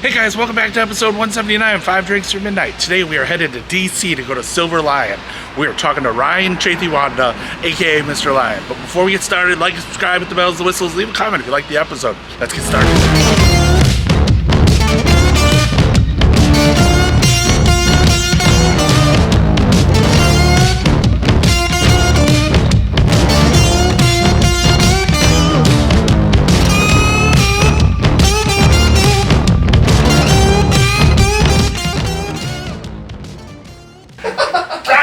Hey guys, welcome back to episode 179, 5 Drinks Through Midnight. Today we are headed to DC to go to Silver Lyan. We are talking to Ryan Chetiyawardana, aka Mr Lyan. But before we get started, like and subscribe, hit the bells, the whistles, leave a comment if you like the episode. Let's get started.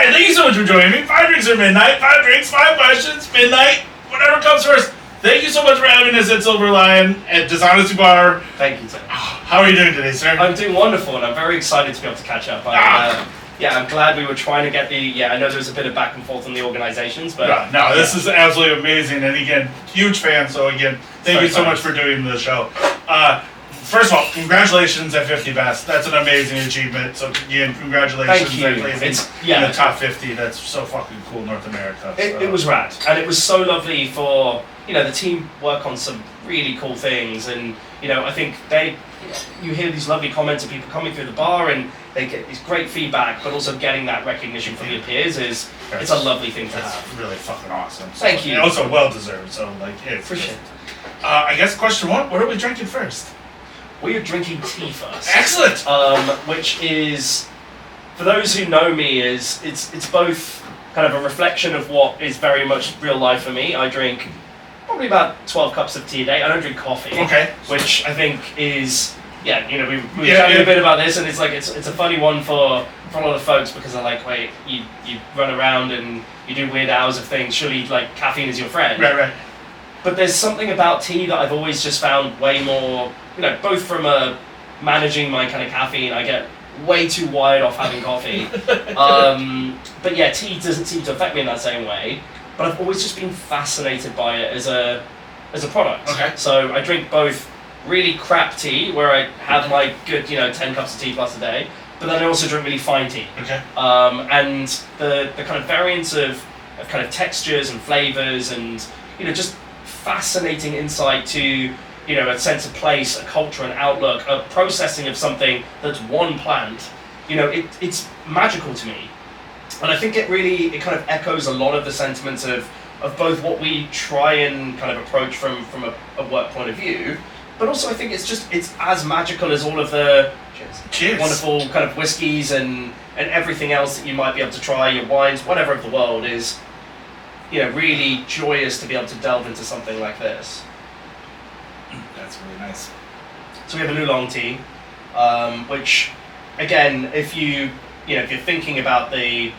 Thank you so much for joining me. 5 drinks or midnight. 5 drinks, 5 questions, midnight, whatever comes first. Thank you so much for having us at Silver Lyan at Dishonesty Bar. Thank you, Tim. How are you doing today, sir? I'm doing wonderful, and I'm very excited to be able to catch up. I'm glad we were trying to get I know there was a bit of back and forth on the organizations, but... No, this is absolutely amazing, and again, huge fan, so again, thank you so much for doing the show. First of all, congratulations at 50 Best. That's an amazing achievement. So again, congratulations. Thank you. At placing in the top 50. That's so fucking cool, North America. It was rad, and it was so lovely for the team work on some really cool things, and I think you hear these lovely comments of people coming through the bar, and they get this great feedback, but also getting that recognition from your peers it's a lovely thing to have. It's really fucking awesome. So, Thank you. And also well deserved. So Appreciate it. I guess question one: what are we drinking first? We are drinking tea first. Excellent. Which is, for those who know me, it's both kind of a reflection of what is very much real life for me. I drink probably about 12 cups of tea a day. I don't drink coffee. Okay. Which I think is, we were chatting a bit about this, and it's like it's a funny one for a lot of folks because they're like, wait, you run around and you do weird hours of things. Surely like caffeine is your friend. Right. But there's something about tea that I've always just found way more, both from managing my kind of caffeine, I get way too wired off having coffee. But yeah, tea doesn't seem to affect me in that same way. But I've always just been fascinated by it as a product. Okay. So I drink both really crap tea, where I have my good, 10 cups of tea plus a day, but then I also drink really fine tea. Okay. And the kind of variance of kind of textures and flavors and, just fascinating insight to a sense of place, a culture, an outlook, a processing of something that's one plant. It's magical to me, and I think it kind of echoes a lot of the sentiments of both what we try and kind of approach from a work point of view, but also I think it's as magical as all of the wonderful kind of whiskies and everything else that you might be able to try, your wines, whatever of the world is. Really joyous to be able to delve into something like this. That's really nice. So we have a oolong tea, which, again, if you're thinking about I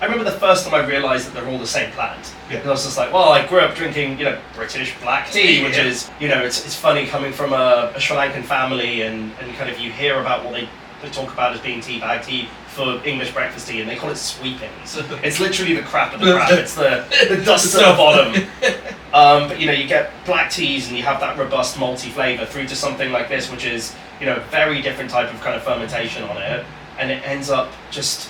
remember the first time I realised that they're all the same plant. Yeah. Because I was just like, well, I grew up drinking, British black tea, which is, it's funny coming from a Sri Lankan family, and kind of you hear about what they talk about as being tea bag tea for English breakfast tea, and they call it sweepings. It's literally the crap of the crap. It's the dust at the bottom. But you get black teas, and you have that robust malty flavour through to something like this, which is a very different type of kind of fermentation on it, and it ends up just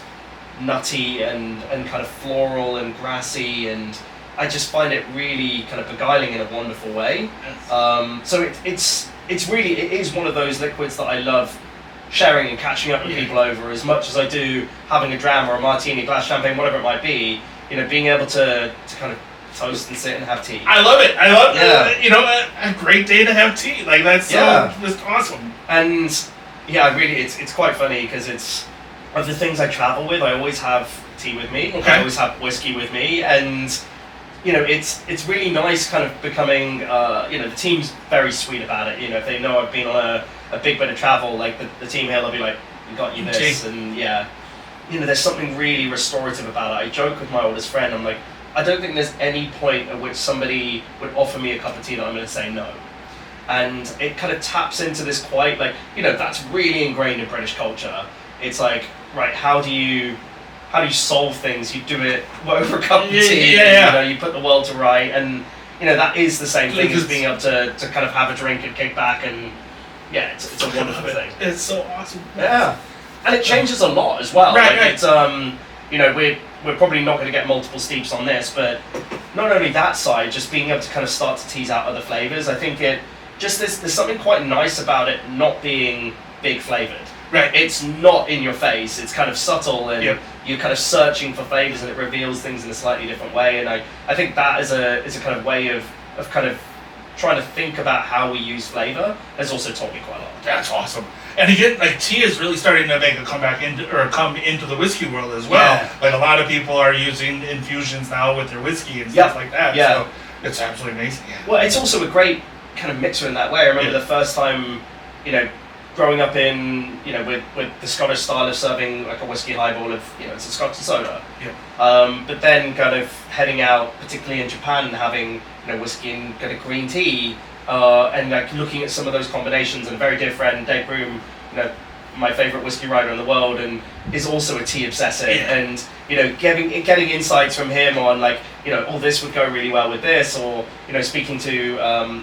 nutty and kind of floral and grassy, and I just find it really kind of beguiling in a wonderful way. So it is one of those liquids that I love sharing and catching up with people over as much as I do having a dram or a martini, a glass of champagne, whatever it might be. Being able to kind of toast and sit and have tea. I love it. A great day to have tea. Like that's just awesome. And it's quite funny because it's of the things I travel with. I always have tea with me. Okay. I always have whiskey with me, and it's really nice kind of becoming. The team's very sweet about it. If they know I've been on a big bit of travel, like the team here, they'll be like, "We got you this," and there's something really restorative about it. I joke with my oldest friend. I'm like, I don't think there's any point at which somebody would offer me a cup of tea that I'm going to say no. And it kind of taps into this quite that's really ingrained in British culture. It's like, right, how do you solve things? You do it over a cup of tea. You put the world to right, and that is the same thing as being able to kind of have a drink and kick back, and it's a wonderful thing. It's so awesome. Yeah, and it changes a lot as well. Right. It's we're probably not going to get multiple steeps on this, but not only that side, just being able to kind of start to tease out other flavors. I think there's something quite nice about it not being big flavored. Right. It's not in your face. It's kind of subtle, and you're kind of searching for flavors, and it reveals things in a slightly different way. And I think that is a kind of way of kind of trying to think about how we use flavor has also taught me quite a lot. That's awesome. And again, like tea is really starting to make a comeback come into the whiskey world as well. Yeah. Like a lot of people are using infusions now with their whiskey and stuff like that. Yeah. So it's absolutely amazing. Yeah. Well, it's also a great kind of mixer in that way. I remember the first time, growing up in, with the Scottish style of serving like a whiskey highball of, it's a Scotch soda. Yeah. But then kind of heading out, particularly in Japan, and having, whiskey and kind of green tea, and like looking at some of those combinations. And a very dear friend, Dave Broom, my favorite whiskey writer in the world, and is also a tea obsessive. Yeah. And getting insights from him on like, this would go really well with this, or speaking to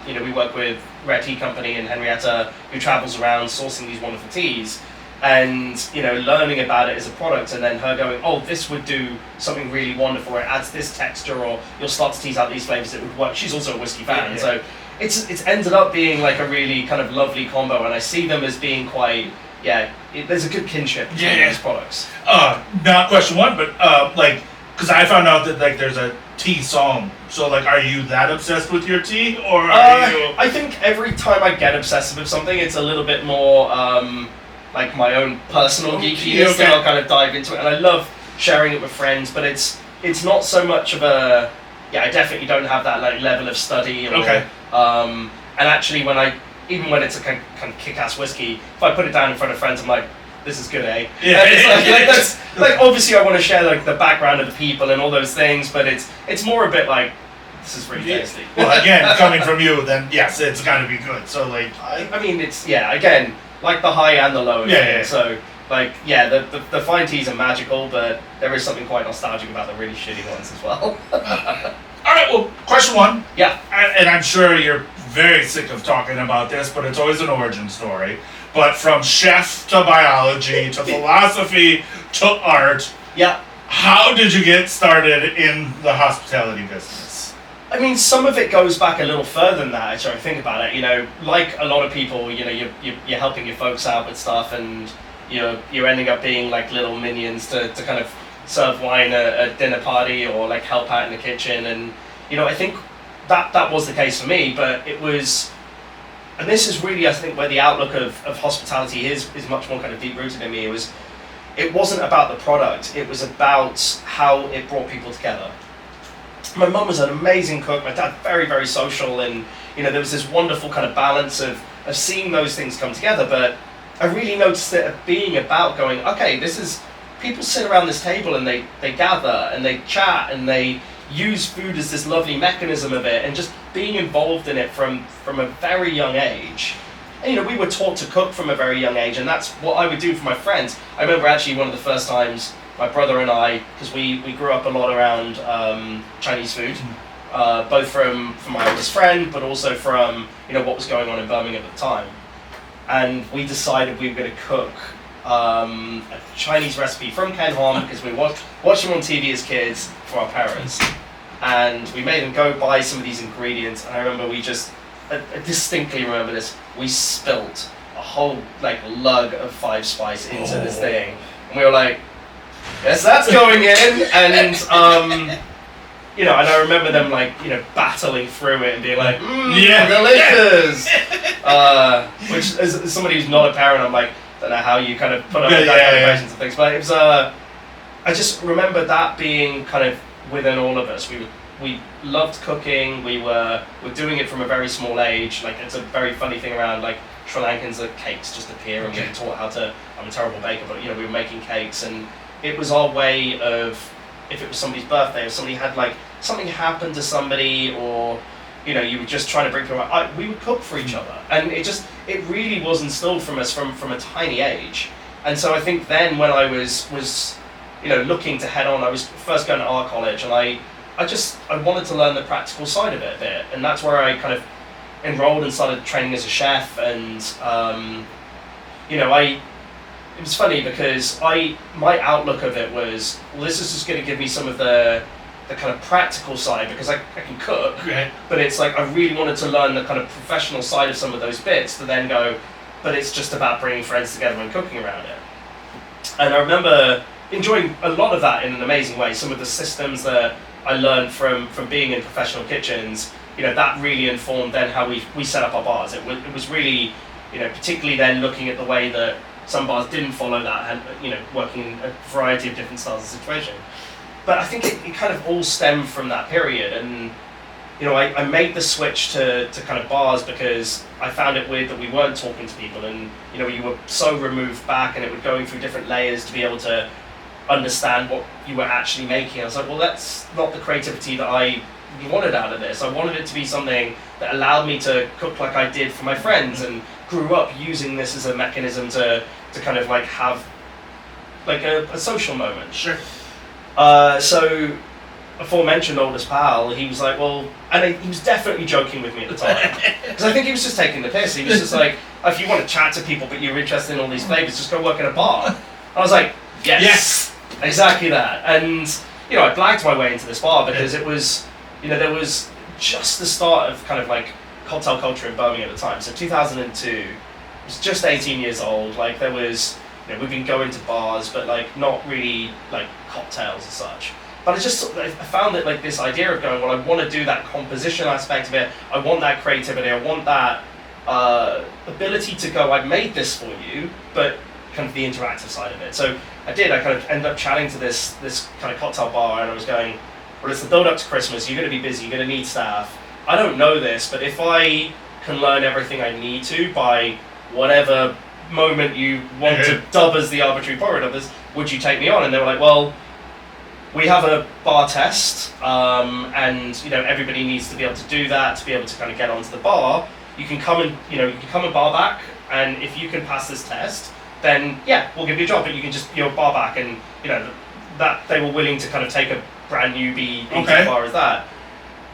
we work with Rare Tea Company and Henrietta, who travels around sourcing these wonderful teas, and learning about it as a product, and then her going, oh, this would do something really wonderful, it adds this texture, or you'll start to tease out these flavors that would work. She's also a whiskey fan. So it's ended up being like a really kind of lovely combo, and I see them as being quite there's a good kinship between these products. Not question one, but because I found out that like there's a tea song. So like, are you that obsessed with your tea, or are you? I think every time I get obsessive with something, it's a little bit more like my own personal geekiness, and I'll kind of dive into it. And I love sharing it with friends, but it's not so much of a I definitely don't have that like level of study. Or, and actually, even when it's a kind of kick-ass whiskey, if I put it down in front of friends, I'm like, this is good, eh? Yeah. That's like, obviously I want to share like the background of the people and all those things, but it's more a bit like, this is really tasty. Well, again, coming from you, then yes, it's got to be good. So like, I mean, it's again, like the high and the low. Yeah. So like, the fine teas are magical, but there is something quite nostalgic about the really shitty ones as well. All right. Well, question one. Yeah. And I'm sure you're very sick of talking about this, but it's always an origin story. But from chef to biology to philosophy to art, how did you get started in the hospitality business? I mean, some of it goes back a little further than that, actually, I think about it. Like a lot of people, you're helping your folks out with stuff, and you're ending up being like little minions to kind of serve wine at a dinner party, or like help out in the kitchen. And I think that was the case for me, but it was, and this is really, I think, where the outlook of hospitality is much more kind of deep rooted in me. It wasn't about the product, it was about how it brought people together. My mum was an amazing cook, my dad very, very social, and there was this wonderful kind of balance of seeing those things come together. But I really noticed it being about going, okay, this is, people sit around this table and they gather and they chat and they use food as this lovely mechanism of it, and just being involved in it from a very young age. And we were taught to cook from a very young age, and that's what I would do for my friends. I remember actually one of the first times my brother and I, because we grew up a lot around Chinese food, both from my oldest friend, but also from what was going on in Birmingham at the time. And we decided we were going to cook a Chinese recipe from Ken Hom, because we watched him on TV as kids for our parents, and we made them go buy some of these ingredients. And I remember I distinctly remember this, we spilt a whole like lug of 5 spice into this thing, and we were like, yes, that's going in. And and I remember them like battling through it and being like, delicious. Which, as somebody who's not a parent, I'm like, don't know how you kind of put up with that kind of patience and things, but it was I just remember that being kind of within all of us. We loved cooking. We're doing it from a very small age. Like, it's a very funny thing around like Sri Lankans, that cakes just appear, and we were taught how to. I'm a terrible baker, but we were making cakes, and it was our way of, if it was somebody's birthday or somebody had like something happened to somebody, or you were just trying to bring people out, we would cook for each other, and it really was instilled from us from a tiny age. And so I think then when I was looking to head on, I was first going to art college, and I wanted to learn the practical side of it a bit, and that's where I kind of enrolled and started training as a chef. And it was funny because my outlook of it was, well, this is just going to give me some of the kind of practical side, because I can cook, but it's like I really wanted to learn the kind of professional side of some of those bits, to then go, but it's just about bringing friends together and cooking around it. And I remember enjoying a lot of that in an amazing way. Some of the systems that I learned from being in professional kitchens, that really informed then how we set up our bars. It was really, particularly then looking at the way that some bars didn't follow that and, working in a variety of different styles of situation. But I think it kind of all stemmed from that period. And, I made the switch to kind of bars because I found it weird that we weren't talking to people, and, you were so removed back and it was going through different layers to be able to understand what you were actually making. I was like, well, that's not the creativity that I wanted out of this. I wanted it to be something that allowed me to cook like I did for my friends, and grew up using this as a mechanism to kind of like have like a social moment. Sure. So aforementioned oldest pal, he was like, well, and he was definitely joking with me at the time, because I think he was just taking the piss. He was just like, if you want to chat to people but you're interested in all these flavors, just go work in a bar. I was like, yes, exactly that. And I blagged my way into this bar because it was, there was just the start of kind of like cocktail culture in Birmingham at the time. So 2002, I was just 18 years old. Like there was, we've been going to bars, but like not really like cocktails as such. But I found it like this idea of going, well, I want to do that composition aspect of it. I want that creativity. I want that ability to go, I made this for you, but kind of the interactive side of it. So I kind of ended up chatting to this kind of cocktail bar, and I was going, well, it's the build up to Christmas. You're going to be busy. You're going to need staff. I don't know this, but if I can learn everything I need to by whatever moment you want to dub as the arbitrary pouring of this, would you take me on? And they were like, well, we have a bar test, and everybody needs to be able to do that to be able to kind of get onto the bar. You can come and bar back, and if you can pass this test, then yeah, we'll give you a job. But you can just bar back, and that they were willing to kind of take a brand newbie into the bar as that.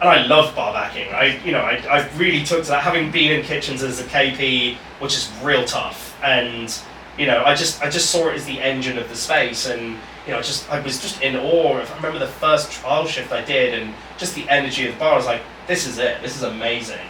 And I loved bar backing. I really took to that, having been in kitchens as a KP, which is real tough. And I just saw it as the engine of the space, and I was just in awe. I remember the first trial shift I did, and just the energy of the bar. I was like, this is it. This is amazing.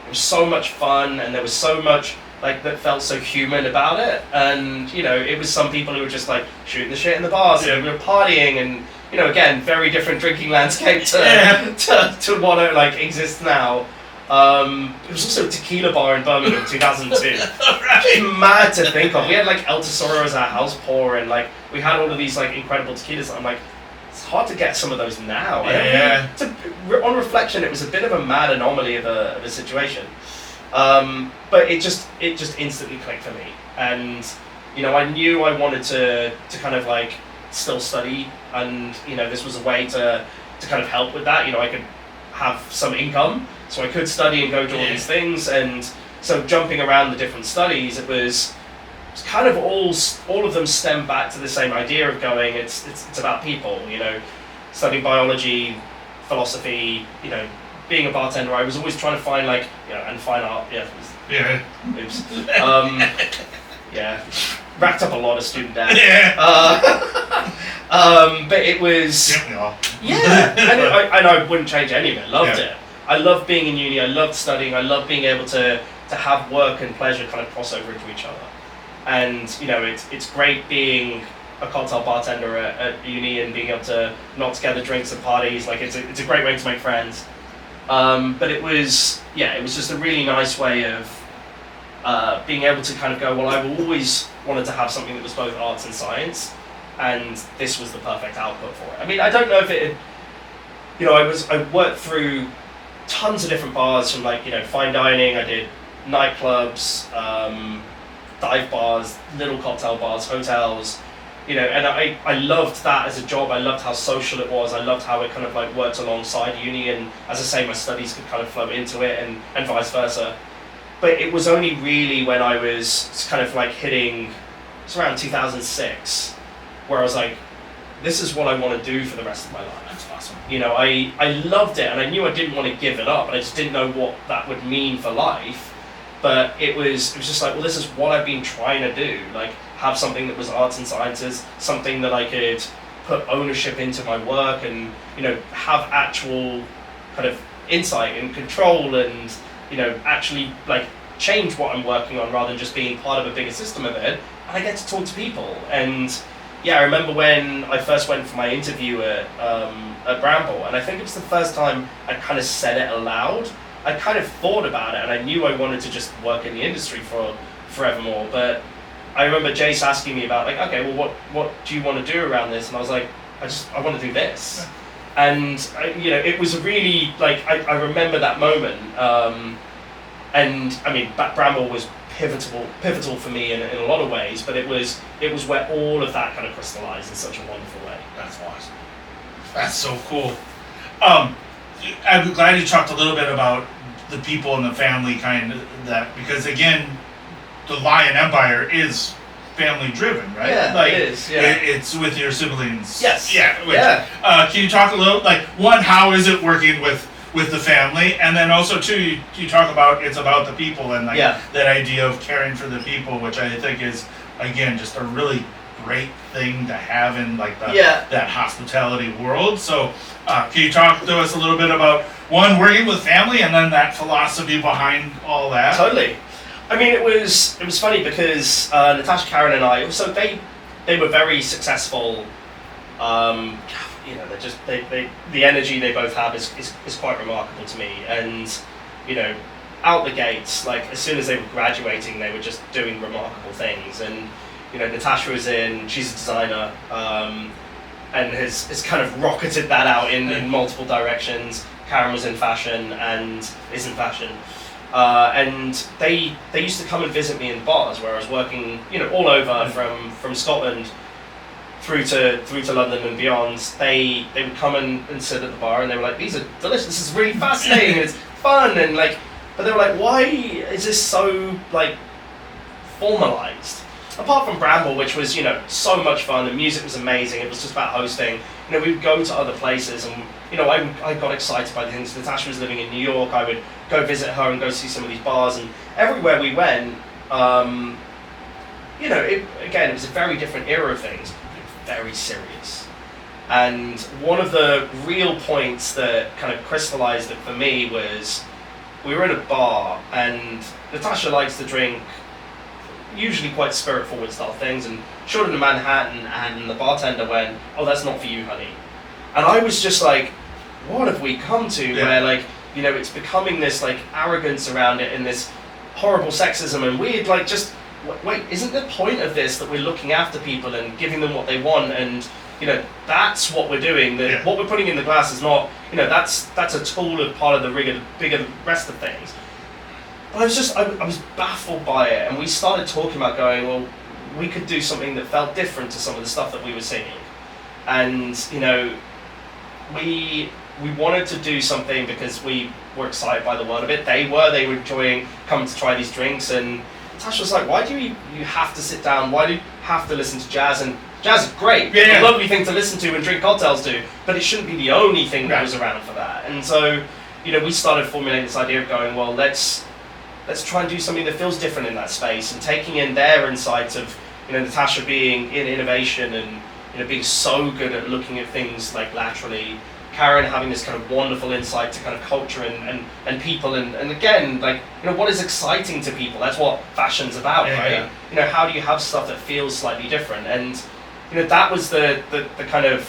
It was so much fun, and there was so much that felt so human about it. And it was some people who were just like shooting the shit in the bars, and we were partying, and again, very different drinking landscape to what exists now. It was also a tequila bar in Birmingham in 2002. Right. Mad to think of. We had El Tesoro as our house pour, and we had all of these incredible tequilas. I'm like, it's hard to get some of those now. On reflection, it was a bit of a mad anomaly of a situation. But it just instantly clicked for me, and I knew I wanted to kind of still study, and this was a way to kind of help with that. I could have some income, so I could study and go to all these things. And so jumping around the different studies, it was kind of all of them stem back to the same idea of going, it's about people. Studying biology, philosophy, being a bartender, I was always trying to find and fine art. Oops. Racked up a lot of student debt. But it was and I wouldn't change any of it. Loved it. I loved being in uni. I loved studying. I loved being able to have work and pleasure kind of cross over into each other. And it's great being a cocktail bartender at uni and being able to knock together drinks and parties. It's a great way to make friends. But it was just a really nice way of being able to kind of go, well, I've always wanted to have something that was both arts and science, and this was the perfect output for it. I mean, I don't know if it had, I worked through tons of different bars, from fine dining. I did nightclubs, dive bars, little cocktail bars, hotels, and I loved that as a job. I loved how social it was. I loved how it kind of worked alongside uni, and as I say, my studies could kind of flow into it, and vice versa. But it was only really when I was kind of hitting, it's around 2006, where I was like, this is what I want to do for the rest of my life. That's awesome. I loved it, and I knew I didn't want to give it up, and I just didn't know what that would mean for life. But it was just well, this is what I've been trying to do, have something that was arts and sciences, something that I could put ownership into my work, and have actual kind of insight and control, and actually change what I'm working on rather than just being part of a bigger system of it, and I get to talk to people. And yeah, I remember when I first went for my interview at Bramble, and I think it was the first time I kind of said it aloud. I kind of thought about it, and I knew I wanted to just work in the industry for forevermore. But I remember Jace asking me about, like, okay, well, what do you want to do around this? And I was like, I want to do this. And it was really, like, I remember that moment. And I mean, Bramble was pivotal for me in a lot of ways, but it was where all of that kind of crystallized in such a wonderful way. That's awesome. That's so cool. I'm glad you talked a little bit about the people and the family kind of that, because again, the Lyan Empire is family driven, right? Yeah, like, it is. Yeah. It's with your siblings. Yes. Yeah. Can you talk a little, like, one, how is it working with the family, and then also two, you talk about it's about the people and like that idea of caring for the people, which I think is again just a really great thing to have in like that hospitality world. So can you talk to us a little bit about one, working with family, and then that philosophy behind all that? Totally. I mean, it was funny because Natasha, Karen, and I, so they were very successful. The energy they both have is quite remarkable to me. And out the gates, like as soon as they were graduating, they were just doing remarkable things. And Natasha was she's a designer, and has kind of rocketed that out in multiple directions. Karen was in fashion and is in fashion. And they used to come and visit me in bars where I was working, all over from Scotland through to London and beyond. They would come and sit at the bar, and they were like, "These are delicious. This is really fascinating. It's fun." And like, but they were like, "Why is this so like formalized?" Apart from Bramble, which was so much fun, the music was amazing. It was just about hosting. We would go to other places, and I got excited by the things. Natasha was living in New York. I would go visit her and go see some of these bars, and everywhere we went, it was a very different era of things. Very serious. And one of the real points that kind of crystallized it for me was we were in a bar, and Natasha likes to drink usually quite spirit forward style things, and showed in Manhattan, and the bartender went, "Oh, that's not for you, honey." And I was just like, what have we come to where like it's becoming this like arrogance around it and this horrible sexism and weird like just wait, isn't the point of this that we're looking after people and giving them what they want? And that's what we're doing. What we're putting in the glass is not that's a tool of part of the bigger rest of things. But I was baffled by it, and we started talking about going, well, we could do something that felt different to some of the stuff that we were singing. And we wanted to do something because we were excited by the world of it. They were enjoying coming to try these drinks, and Tasha was like, why do you have to sit down? Why do you have to listen to jazz? And jazz is great. It's a lovely thing to listen to and drink cocktails to, but it shouldn't be the only thing that was around for that. And so, we started formulating this idea of going, well, let's try and do something that feels different in that space, and taking in their insights of, Natasha being in innovation and, being so good at looking at things like laterally, Karen having this kind of wonderful insight to kind of culture and people, and again, like, what is exciting to people? That's what fashion's about, right? How do you have stuff that feels slightly different? And, that was the kind of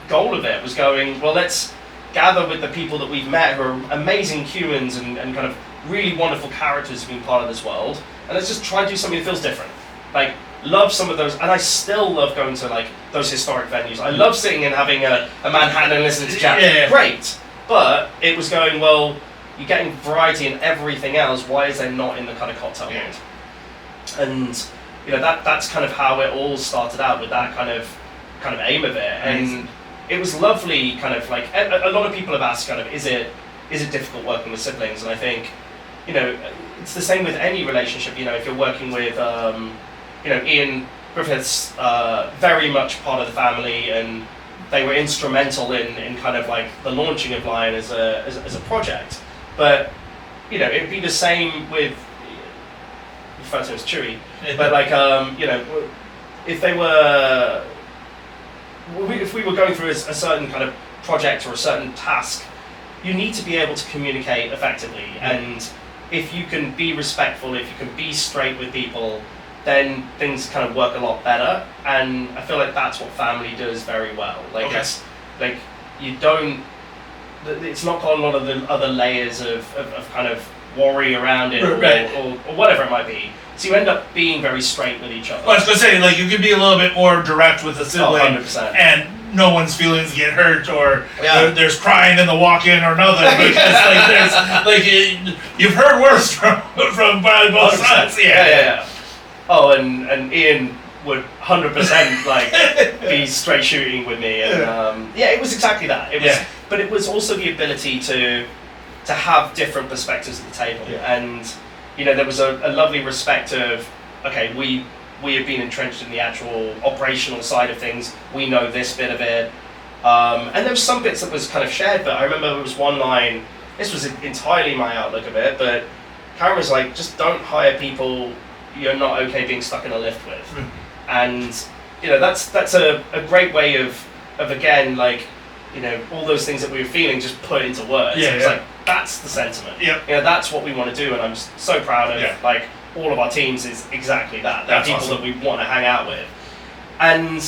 goal of it, was going, well, let's gather with the people that we've met who are amazing humans and kind of really wonderful characters who've been part of this world, and let's just try and do something that feels different. Like, love some of those, and I still love going to like those historic venues. I love sitting and having a Manhattan and listening to jazz. Great, but it was going, well, you're getting variety in everything else. Why is there not in the kind of cocktail world? And that's kind of how it all started out, with that kind of aim of it. And it was lovely. Kind of like a lot of people have asked, kind of, is it difficult working with siblings? And I think it's the same with any relationship. If you're working with Ian Griffiths, very much part of the family, and they were instrumental in kind of like the launching of Lyan as a project. But it'd be the same with, refer to him as Chewy, but like if we were going through a certain kind of project or a certain task, you need to be able to communicate effectively. And if you can be respectful, if you can be straight with people, then things kind of work a lot better. And I feel like that's what family does very well. Like it's like you don't. It's not got a lot of the other layers of kind of worry around it or whatever it might be. So you end up being very straight with each other. Well, I was gonna say, like, you can be a little bit more direct with a sibling, 100%. and no one's feelings get hurt, or there's crying in the walk-in or nothing, because like there's like you've heard worse from probably both sides. Yeah. Oh, and Ian would 100% like be straight shooting with me, and it was exactly that. It was, but it was also the ability to have different perspectives at the table, and there was a lovely respect of, okay, we have been entrenched in the actual operational side of things. We know this bit of it, and there was some bits that was kind of shared. But I remember there was one line. This was entirely my outlook of it, but Karen was like, just don't hire people you're not okay being stuck in a lift with. And that's a great way of again, like, all those things that we were feeling just put into words. It's like, that's the sentiment. That's what we want to do, and I'm so proud of like all of our teams is exactly that. They're people that we want to hang out with, and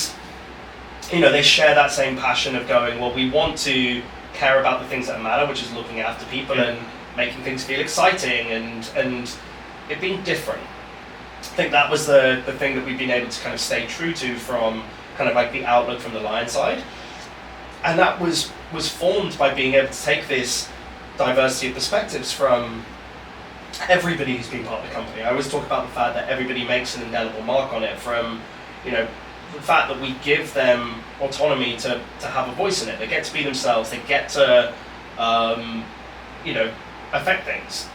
they share that same passion of going, well, we want to care about the things that matter, which is looking after people and making things feel exciting and it being different. I think that was the thing that we've been able to kind of stay true to from kind of like the outlook from the Lyan side. And that was formed by being able to take this diversity of perspectives from everybody who's been part of the company. I always talk about the fact that everybody makes an indelible mark on it, from the fact that we give them autonomy to have a voice in it. They get to be themselves. They get to affect things.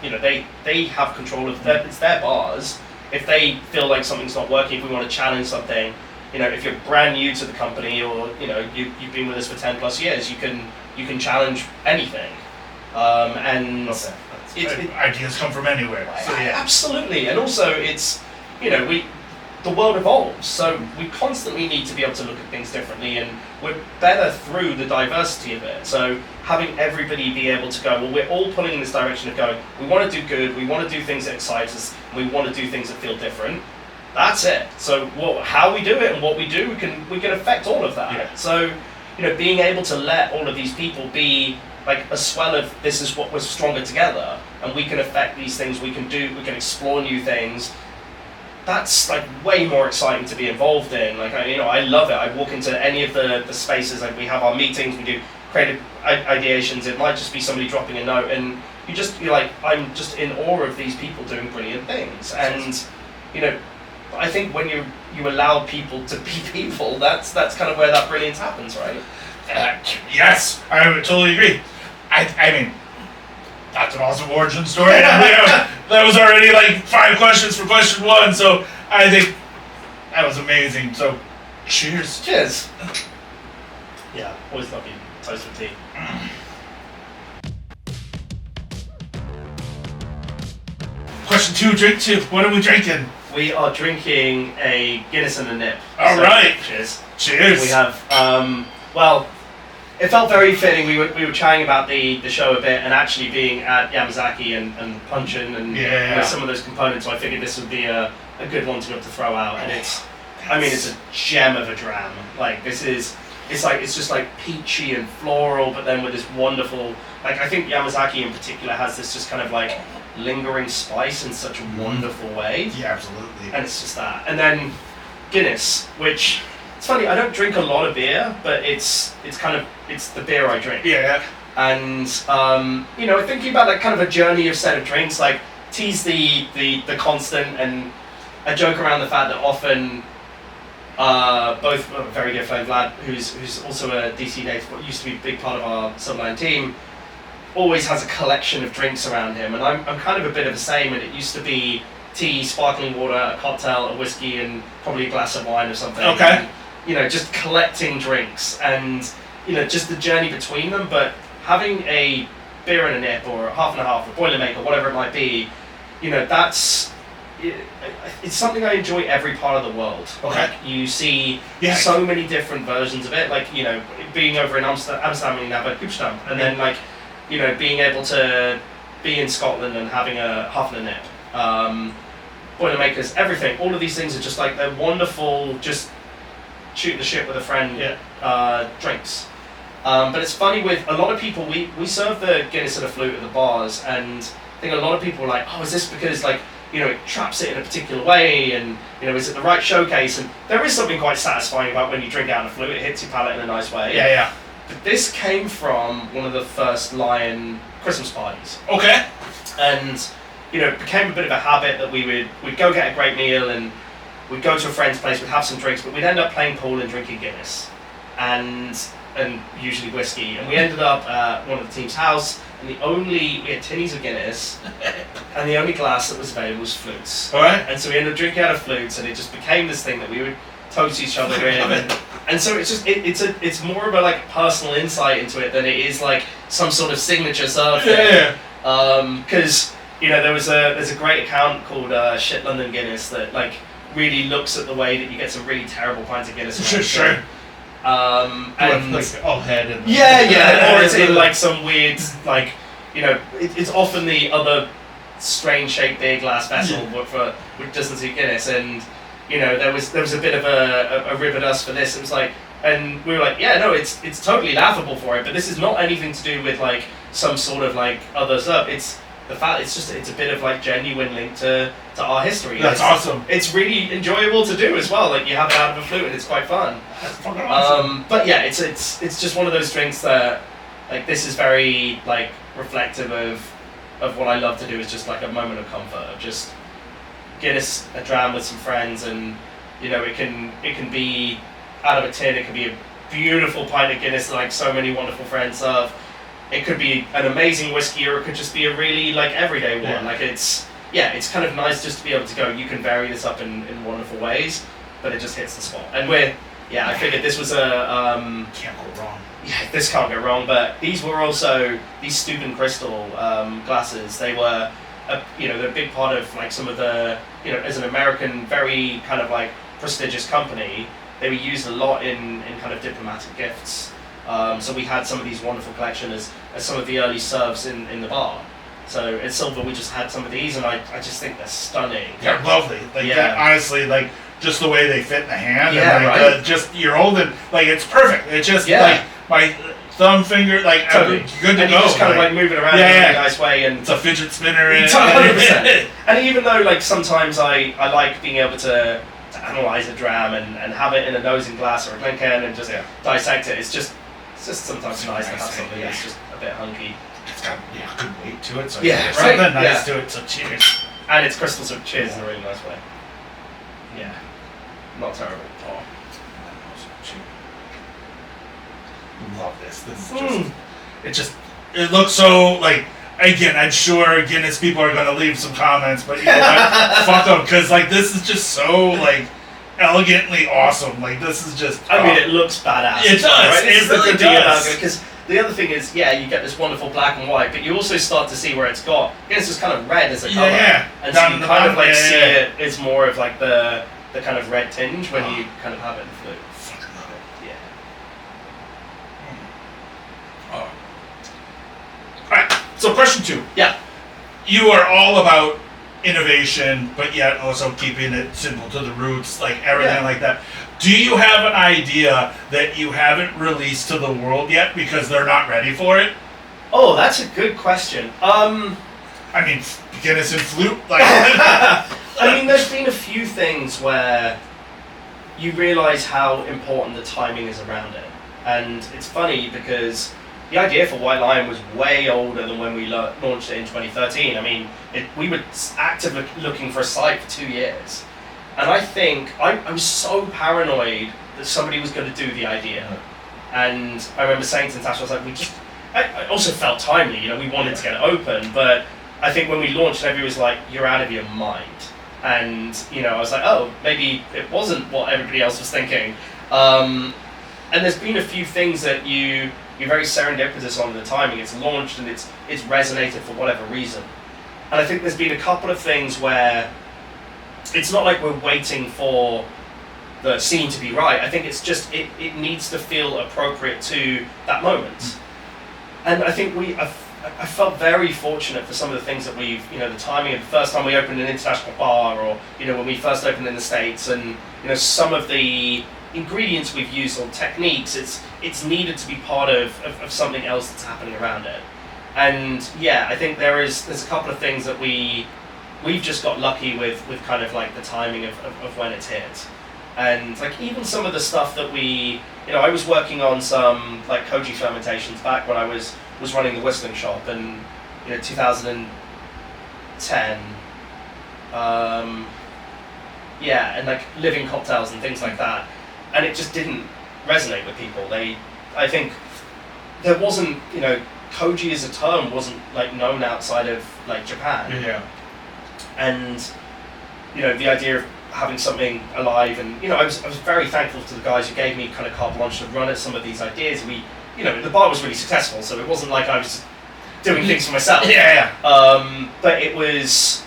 They have control of it's their bars. If they feel like something's not working, if we want to challenge something, if you're brand new to the company, or you've been with us for 10 plus years, you can challenge anything. And ideas come from anywhere. So absolutely. And also it's the world evolves, so we constantly need to be able to look at things differently, and we're better through the diversity of it. So having everybody be able to go, well, we're all pulling in this direction of going, we want to do good, we want to do things that excite us, we want to do things that feel different. That's it. So how we do it and what we do, we can affect all of that. So being able to let all of these people be like a swell of, this is what we're stronger together, and we can affect these things, we can explore new things. That's like way more exciting to be involved in. Like I love it. I walk into any of the spaces, like we have our meetings, we do creative ideations. It might just be somebody dropping a note, and you're like, I'm just in awe of these people doing brilliant things. And I think when you allow people to be people, that's kind of where that brilliance happens, right? Yes, I would totally agree. I mean, that's an awesome origin story. That was already like 5 questions for question 1, so I think that was amazing. So, cheers. Cheers. Yeah, always love you. Toast with tea. Question 2, drink 2. What are we drinking? We are drinking a Guinness and a nip. All right. Cheers. Cheers. We have, it felt very fitting. We were chatting about the show a bit, and actually being at Yamazaki and Punchin and with some of those components, so I figured this would be a good one to be able to throw out. And it's a gem of a dram. Like it's just like peachy and floral, but then with this wonderful, like I think Yamazaki in particular has this just kind of like lingering spice in such a wonderful way. Yeah, absolutely. And it's just that. And then Guinness, which, it's funny, I don't drink a lot of beer, but it's the beer I drink. Yeah. And thinking about like kind of a journey of set of drinks, like tea's the constant, and I joke around the fact that often both very good friend Vlad, who's also a DC native, what used to be a big part of our Silver Lyan team, always has a collection of drinks around him, and I'm kind of a bit of the same. And it used to be tea, sparkling water, a cocktail, a whiskey, and probably a glass of wine or something. Okay. And, just collecting drinks, and just the journey between them. But having a beer and a nip, or a half and a half, a Boilermaker, whatever it might be, it's something I enjoy every part of the world. Okay. Like you see so many different versions of it. Like being over in Amsterdam, and then like being able to be in Scotland and having a huff and a nip. Boilermakers, everything. All of these things are just like they're wonderful. Just shooting the shit with a friend. Drinks. But it's funny with a lot of people. We serve the Guinness and a flute at the bars, and I think a lot of people are like, oh, is this because like it traps it in a particular way, and is it the right showcase? And there is something quite satisfying about when you drink out of a flute. It hits your palate in a nice way. Yeah. But this came from one of the first Lyan Christmas parties. Okay. And it became a bit of a habit that we'd go get a great meal and we'd go to a friend's place, we'd have some drinks, but we'd end up playing pool and drinking Guinness and usually whiskey. And we ended up at one of the team's house, and we had tinnies of Guinness, and the only glass that was available was flutes. All right. And so we ended up drinking out of flutes, and it just became this thing that we would toast each other in. And so it's just it's more of a like personal insight into it than it is like some sort of signature serve thing. Because there's a great account called Shit London Guinness that like really looks at the way that you get some really terrible kinds of Guinness. Sure. And like all head and or it's in like some weird like it's often the other strange shaped beer glass vessel which doesn't suit Guinness, and there was a bit of a rib at us for this. It was like, and we were like, it's totally laughable for it, but this is not anything to do with like some sort of like other stuff. It's the fact it's a bit of like genuine link to our history. That's awesome. It's really enjoyable to do as well. Like you have it out of a flute and it's quite fun. That's fucking awesome. But yeah, it's just one of those drinks that like this is very like reflective of what I love to do. Is just like a moment of comfort of just Guinness, a dram with some friends, and it can be out of a tin. It can be a beautiful pint of Guinness like so many wonderful friends serve. It could be an amazing whiskey, or it could just be a really like everyday one. Yeah. Like it's kind of nice just to be able to go, you can vary this up in wonderful ways, but it just hits the spot. And I figured this was a can't go wrong. Yeah, this can't go wrong. But these were also these Steuben crystal glasses. They were they're a big part of like some of the as an American very kind of like prestigious company. They were used a lot in kind of diplomatic gifts. So we had some of these wonderful collections as some of the early serves in the bar. So at Silver we just had some of these, and I just think they're stunning. They're lovely. Like honestly, like just the way they fit in the hand, and like right? Just you're holding like it's perfect. It's just like my thumb finger, like totally. Good to and go. You just kind of like move it around in a really nice way, and it's a fidget spinner. 100%. And even though like sometimes I like being able to analyze a dram and have it in a nosing glass or a Glencairn and just dissect it, it's just sometimes nice to have something that's just a bit hunky. It's got good weight to it, so something nice to it. So cheers. And it's crystal, so cheers in a really nice way. Yeah, not terrible. Oh, love this. This is just it looks so like. Again, I'm sure Guinness people are gonna leave some comments, but fuck them, because like this is just so like elegantly awesome. Like this is just. I mean, it looks badass. It does. Right? It really does. Because the other thing is, you get this wonderful black and white, but you also start to see where it's got. Guinness is kind of red as a color, and so you kind of like see it as more of like the kind of red tinge when you kind of have it in the flute. Fucking love it. Yeah. Oh. Alright, so question 2. Yeah. You are all about innovation, but yet also keeping it simple to the roots, like everything like that. Do you have an idea that you haven't released to the world yet because they're not ready for it? Oh, that's a good question. I mean, Guinness and flute, like. I mean, there's been a few things where you realise how important the timing is around it, and it's funny because the idea for White Lyan was way older than when we launched it in 2013. I mean, we were actively looking for a site for 2 years. And I think, I was so paranoid that somebody was going to do the idea. And I remember saying to Natasha, I was like, I also felt timely, we wanted to get it open, but I think when we launched, everybody was like, you're out of your mind. And, I was like, oh, maybe it wasn't what everybody else was thinking. And there's been a few things that you're very serendipitous on the timing. It's launched and it's resonated for whatever reason. And I think there's been a couple of things where it's not like we're waiting for the scene to be right. I think it's just, it needs to feel appropriate to that moment. And I think a I felt very fortunate for some of the things that we've, the timing of the first time we opened an international bar, or when we first opened in the States, and some of the ingredients we've used, or techniques, it's needed to be part of something else that's happening around it. And yeah, I think there's a couple of things that we've just got lucky with kind of like the timing of when it's hit. And like even some of the stuff that I was working on some like koji fermentations back when I was running the whistling shop, and 2010, and like living cocktails and things like that, and it just didn't resonate with people. I think there wasn't, koji as a term wasn't like known outside of like Japan. Yeah. And the idea of having something alive, and I was very thankful to the guys who gave me kind of carte blanche to run at some of these ideas. The bar was really successful, so it wasn't like I was doing things for myself. But it was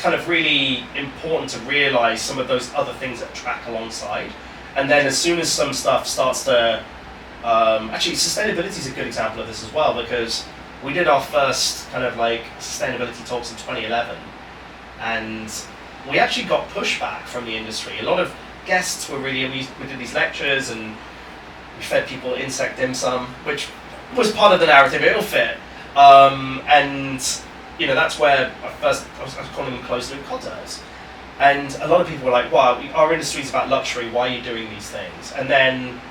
kind of really important to realize some of those other things that track alongside. And then as soon as some stuff starts to actually, sustainability is a good example of this as well, because we did our first kind of like sustainability talks in 2011, and we actually got pushback from the industry. A lot of guests were we did these lectures, and we fed people insect dim sum, which was part of the narrative. It'll fit, and that's where I was calling them closed loop cocktails, and a lot of people were like, "Wow, our industry is about luxury. Why are you doing these things?" And then,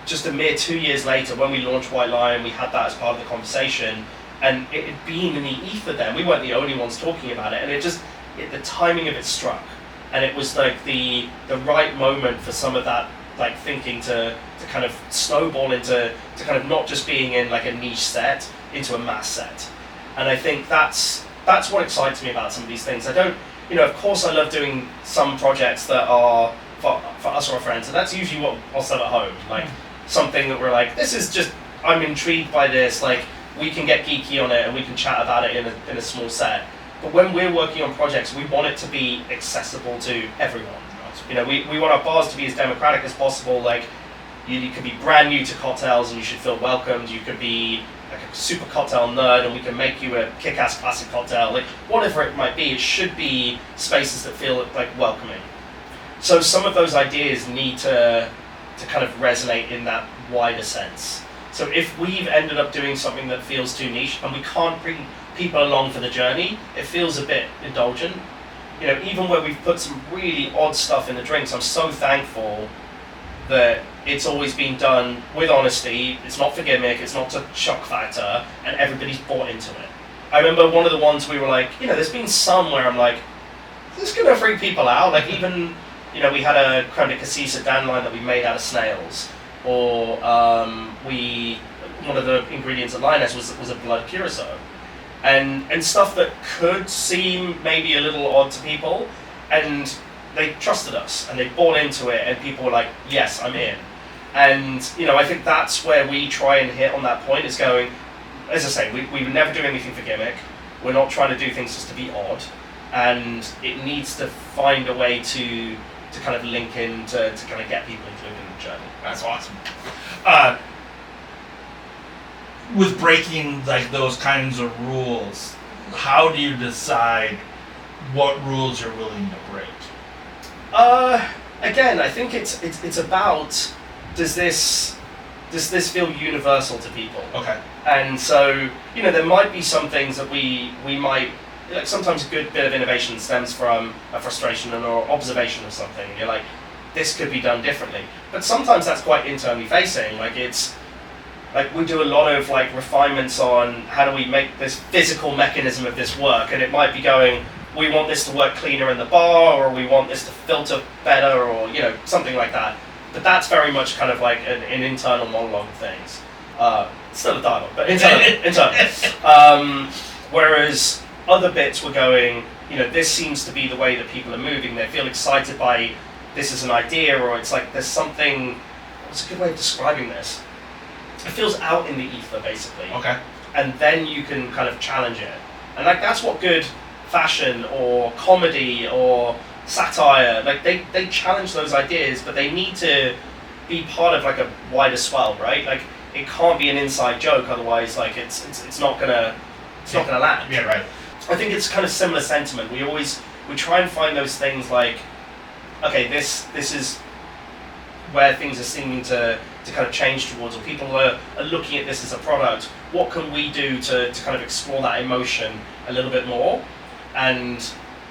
just a mere 2 years later, when we launched White Lyan, we had that as part of the conversation, and it had been in the ether then. We weren't the only ones talking about it, and the timing of it struck, and it was like the right moment for some of that like thinking to kind of snowball into kind of not just being in like a niche set into a mass set. And I think that's what excites me about some of these things. I don't, of course I love doing some projects that are for us or our friends, and that's usually what I'll sell at home, like something that we're like, this is just, I'm intrigued by this, like we can get geeky on it and we can chat about it in a small set. But when we're working on projects, we want it to be accessible to everyone. We want our bars to be as democratic as possible. Like, you could be brand new to cocktails and you should feel welcomed. You could be like a super cocktail nerd and we can make you a kick-ass classic cocktail. Like, whatever it might be, it should be spaces that feel like welcoming. So some of those ideas need to kind of resonate in that wider sense. So if we've ended up doing something that feels too niche and we can't bring people along for the journey, it feels a bit indulgent. Even where we've put some really odd stuff in the drinks, I'm so thankful that it's always been done with honesty. It's not for gimmick, it's not to shock factor, and everybody's bought into it. I remember one of the ones we were like, there's been some where I'm like, this is gonna freak people out. Like even, we had a creme de cassis at Dandelyan that we made out of snails, or one of the ingredients at Lyaness was a blood curacao. And stuff that could seem maybe a little odd to people, and they trusted us and they bought into it, and people were like, yes, I'm in. And I think that's where we try and hit on that point, is going, as I say, we would never do anything for gimmick. We're not trying to do things just to be odd, and it needs to find a way to kind of link in to kind of get people included in the journey. That's awesome. With breaking like those kinds of rules, how do you decide what rules you're willing to break? Again, I think it's about, does this feel universal to people? Okay. And so there might be some things that we might, like sometimes a good bit of innovation stems from a frustration or observation of something. You're like, this could be done differently. But sometimes that's quite internally facing. Like we do a lot of like refinements on how do we make this physical mechanism of this work, and it might be going, we want this to work cleaner in the bar, or we want this to filter better, or something like that. But that's very much kind of like an internal monologue of things. Still a dialogue, but internal. Whereas other bits were going, this seems to be the way that people are moving. They feel excited by this as an idea, or it's like there's something. What's a good way of describing this? It feels out in the ether, basically. Okay. And then you can kind of challenge it. And like that's what good fashion or comedy or satire, like they challenge those ideas, but they need to be part of like a wider swell, right? Like it can't be an inside joke, otherwise like it's not gonna land. Yeah, right. I think it's kind of similar sentiment. We try and find those things like, okay, this is where things are seeming to kind of change towards, or people are looking at this as a product. What can we do to kind of explore that emotion a little bit more, and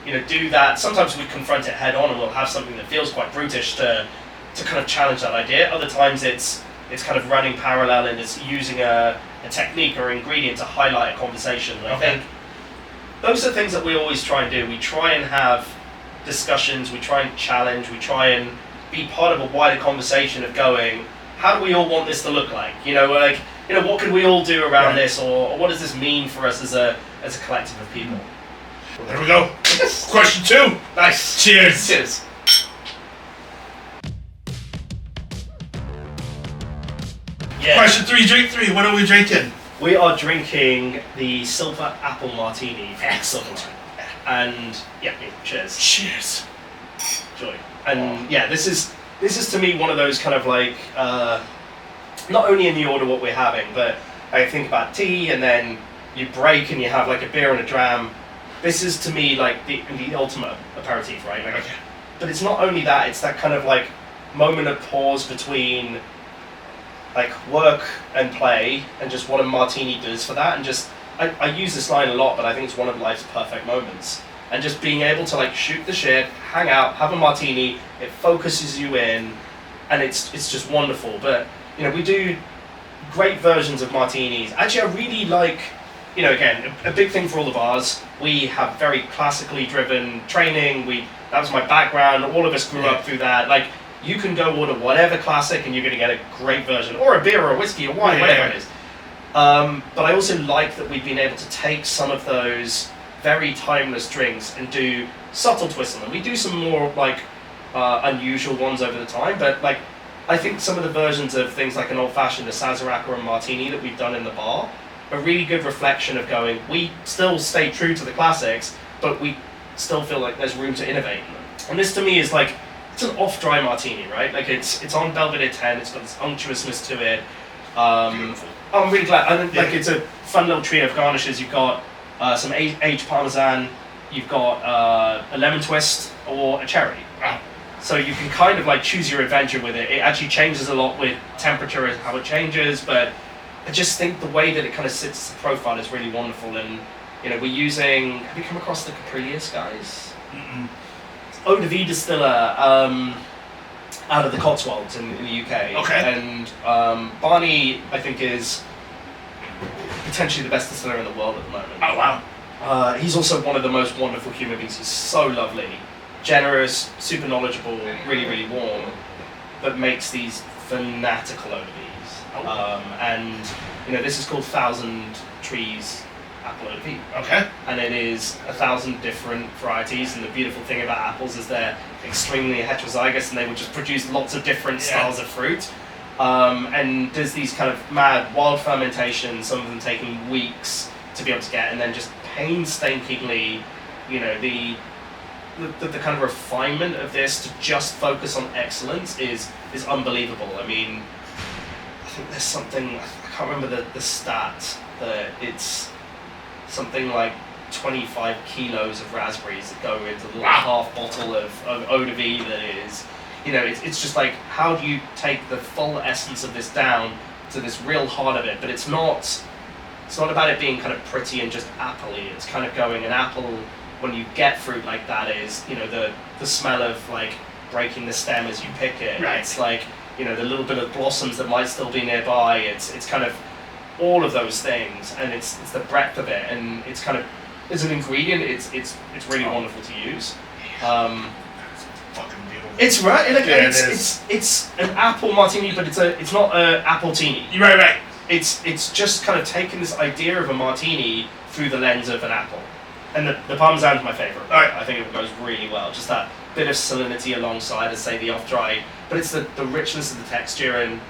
do that? Sometimes we confront it head on, and we'll have something that feels quite brutish to kind of challenge that idea. Other times it's kind of running parallel and it's using a technique or ingredient to highlight a conversation. And I think those are things that we always try and do. We try and have discussions, we try and challenge, we try and be part of a wider conversation of going, how do we all want this to look like? What could we all do around this, or what does this mean for us as a collective of people? Well, there we go. Question 2. Nice. Cheers. Cheers. Yeah. Question 3, drink 3. What are we drinking? We are drinking the Silver Apple Martini from Silver Lyan. And cheers. Cheers. Joy. And this is to me one of those kind of like, not only in the order what we're having, but I think about tea, and then you break and you have like a beer and a dram. This is to me like the ultimate aperitif, right? Like, Okay. But it's not only that, it's that kind of like moment of pause between like work and play, and just what a martini does for that. And just I use this line a lot, but I think it's one of life's perfect moments. And just being able to like shoot the shit, hang out, have a martini, it focuses you in, and it's just wonderful. But we do great versions of martinis. Actually, I really like, again, a big thing for all of ours. We have very classically driven training. That was my background. All of us grew up through that. Like, you can go order whatever classic and you're going to get a great version, or a beer or a whiskey or wine, whatever it is. But I also like that we've been able to take some of those very timeless drinks and do subtle twists on them. We do some more like unusual ones over the time, but like I think some of the versions of things like an old fashioned, a Sazerac or a martini that we've done in the bar, a really good reflection of going, we still stay true to the classics, but we still feel like there's room to innovate in them. And this to me is like, it's an off-dry martini, right? Like it's on Belvedere 10, it's got this unctuousness to it. Beautiful. I'm really glad. I think like it's a fun little trio of garnishes. You've got some aged Parmesan, you've got a lemon twist, or a cherry. Wow. So you can kind of like choose your adventure with it. It actually changes a lot with temperature and how it changes, but I just think the way that it kind of sits as a profile is really wonderful. And we're using, have you come across the Caprilius guys? Mm-mm. Eau de Vie distiller out of the Cotswolds in the UK. Okay. And Barney, I think, is potentially the best distiller in the world at the moment. Oh, wow. He's also one of the most wonderful human beings. He's so lovely, generous, super knowledgeable, really, really warm, but makes these fanatical eau de Vies. And this is called Thousand Trees Apple Eau de Vie. Okay. And it is 1,000 different varieties, and the beautiful thing about apples is they're extremely heterozygous, and they will just produce lots of different styles of fruit. And there's these kind of mad wild fermentations, some of them taking weeks to be able to get, and then just painstakingly, the kind of refinement of this to just focus on excellence is unbelievable. I mean, I think there's something, I can't remember the stat, that it's something like 25 kilos of raspberries that go into the little half bottle of eau de vie that is, it's just like, how do you take the full essence of this down to this real heart of it? But it's not about it being kind of pretty and just apple-y. It's kind of going, an apple, when you get fruit like that, is, the smell of like breaking the stem as you pick it. Right. It's like, the little bit of blossoms that might still be nearby. It's kind of all of those things, and it's the breadth of it, and it's kind of, as an ingredient, it's really wonderful to use. It's fucking beautiful. It's right. Like, Yeah, it's an apple martini, but it's not an apple-tini. You're right. It's just kind of taking this idea of a martini through the lens of an apple. And the Parmesan's my favourite. Right. I think it goes really well. Just that bit of salinity alongside, as say, the off-dry, but it's the richness of the texture, and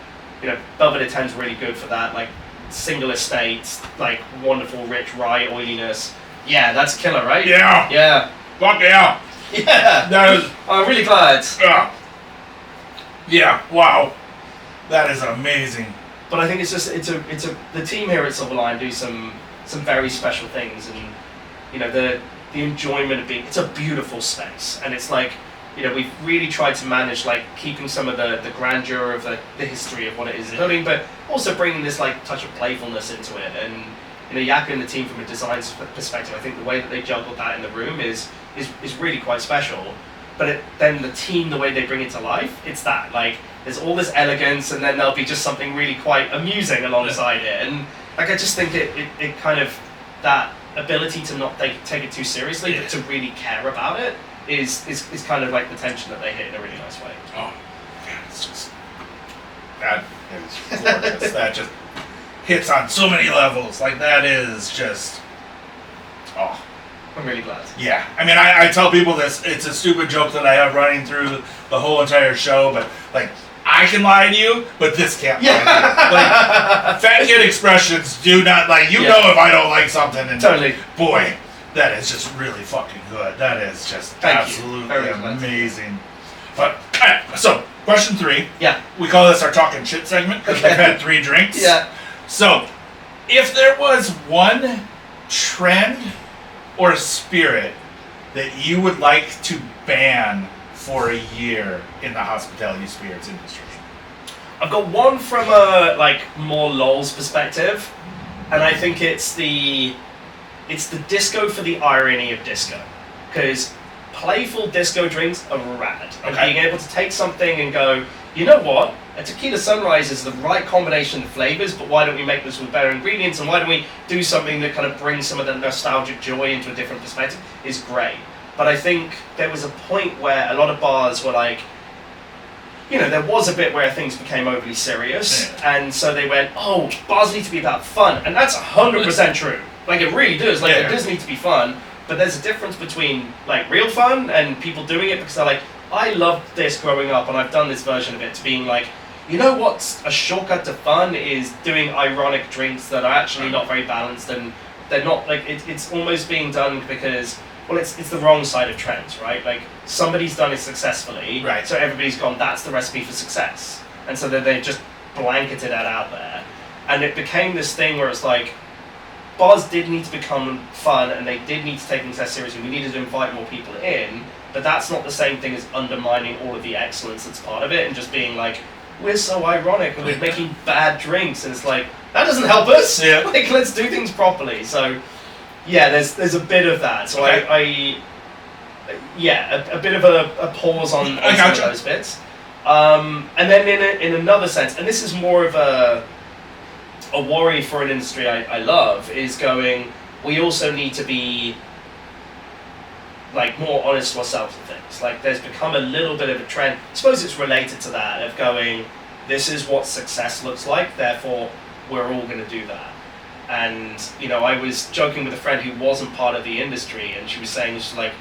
Belvedere 10's really good for that. Like, single estate, like wonderful rich rye oiliness. Yeah, that's killer, right? Yeah. Yeah. Fuck yeah. Yeah. That is. I'm really glad. Yeah. Wow. That is amazing. But I think it's just the team here at Silver Lyan do some very special things, and you know the enjoyment of being. It's a beautiful space, and it's like, you know, we've really tried to manage like keeping some of the grandeur of the history of what it is building, but also bringing this like touch of playfulness into it. And you know, Yaka and the team from a design perspective, I think the way that they juggled that in the room is really quite special. But then the team, the way they bring it to life, it's that like there's all this elegance, and then there'll be just something really quite amusing alongside it. And like I just think it kind of, that ability to not take it too seriously, but to really care about it is kind of like the tension that they hit in a really nice way. Oh, man, it's just, that is gorgeous. That just hits on so many levels. Like, that is just, oh. I'm really glad. Yeah, I mean, I tell people this, it's a stupid joke that I have running through the whole entire show, but like, I can lie to you, but this can't lie to you. Like, fat kid expressions do not, like, you know if I don't like something, and totally. Boy, that is just really fucking good. That is just absolutely amazing. But, alright, so, question 3. Yeah. We call this our talking shit segment, because we've had 3 drinks. Yeah. So, if there was one trend or a spirit that you would like to ban for a year in the hospitality spirits industry? I've got one from a like more lols perspective, and I think it's the disco for the irony of disco, because playful disco drinks are rad, and being able to take something and go, you know what, a tequila sunrise is the right combination of flavors, but why don't we make this with better ingredients, and why don't we do something that kind of brings some of the nostalgic joy into a different perspective, is great. But I think there was a point where a lot of bars were like, you know, there was a bit where things became overly serious, and so they went, oh, bars need to be about fun, and that's 100% true. Like, it really does. Like, it does need to be fun, but there's a difference between like real fun and people doing it because they're like, I loved this growing up, and I've done this version of it, to being like, you know what's a shortcut to fun is doing ironic drinks that are actually not very balanced, and they're not like, it's almost being done because, well, it's the wrong side of trends, right? Like, somebody's done it successfully, so everybody's gone, that's the recipe for success, and so they just blanketed that out there, and it became this thing where it's like, bars did need to become fun, and they did need to take things less seriously. We needed to invite more people in, but that's not the same thing as undermining all of the excellence that's part of it, and just being like, we're so ironic and we're making bad drinks, and it's like, that doesn't help us. Like, let's do things properly. So yeah, there's a bit of that. So a bit of a pause on some of those bits. And then in another sense, and this is more of a worry for an industry I love, is going, we also need to be like more honest to ourselves and things. Like, there's become a little bit of a trend, I suppose it's related to that, of going, this is what success looks like, therefore we're all going to do that. And, you know, I was joking with a friend who wasn't part of the industry, and she was saying, she's like,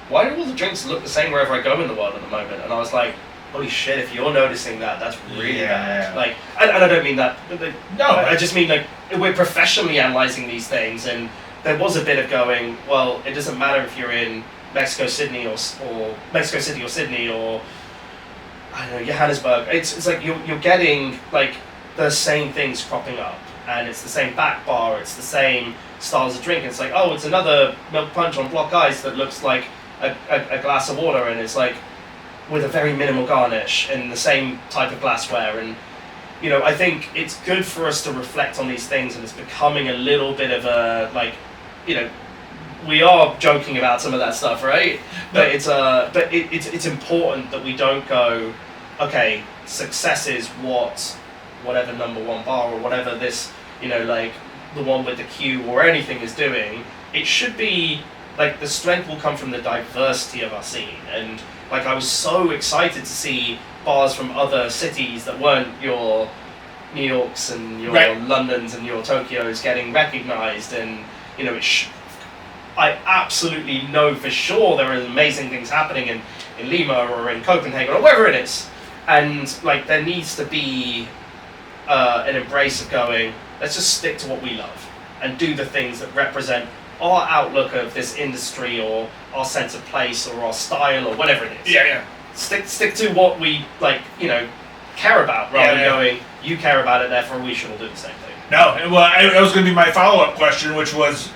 why do all the drinks look the same wherever I go in the world at the moment? And I was like, holy shit, if you're noticing that, that's really bad. Like, and I don't mean that, I just mean, like, we're professionally analysing these things, and there was a bit of going, well, it doesn't matter if you're in Mexico City or Sydney or I don't know, Johannesburg. It's like you're getting like the same things cropping up, and it's the same back bar, it's the same styles of drink. It's like, oh, it's another milk punch on block ice that looks like a glass of water, and it's like with a very minimal garnish in the same type of glassware. And you know, I think it's good for us to reflect on these things, and it's becoming a little bit of a, like, you know, we are joking about some of that stuff, right? But it's important that we don't go, okay, success is whatever number one bar or whatever this, you know, like the one with the queue or anything is doing. It should be like the strength will come from the diversity of our scene. And like, I was so excited to see bars from other cities that weren't your New Yorks and your Londons and your Tokyos getting recognized. And you know, I absolutely know for sure there are amazing things happening in Lima or in Copenhagen or wherever it is. And like, there needs to be an embrace of going, let's just stick to what we love and do the things that represent our outlook of this industry or our sense of place or our style or whatever it is. Stick to what we like, you know, care about, rather than Yeah. going, you care about it, therefore we should all do the same thing. No, well, that was going to be my follow-up question, which was,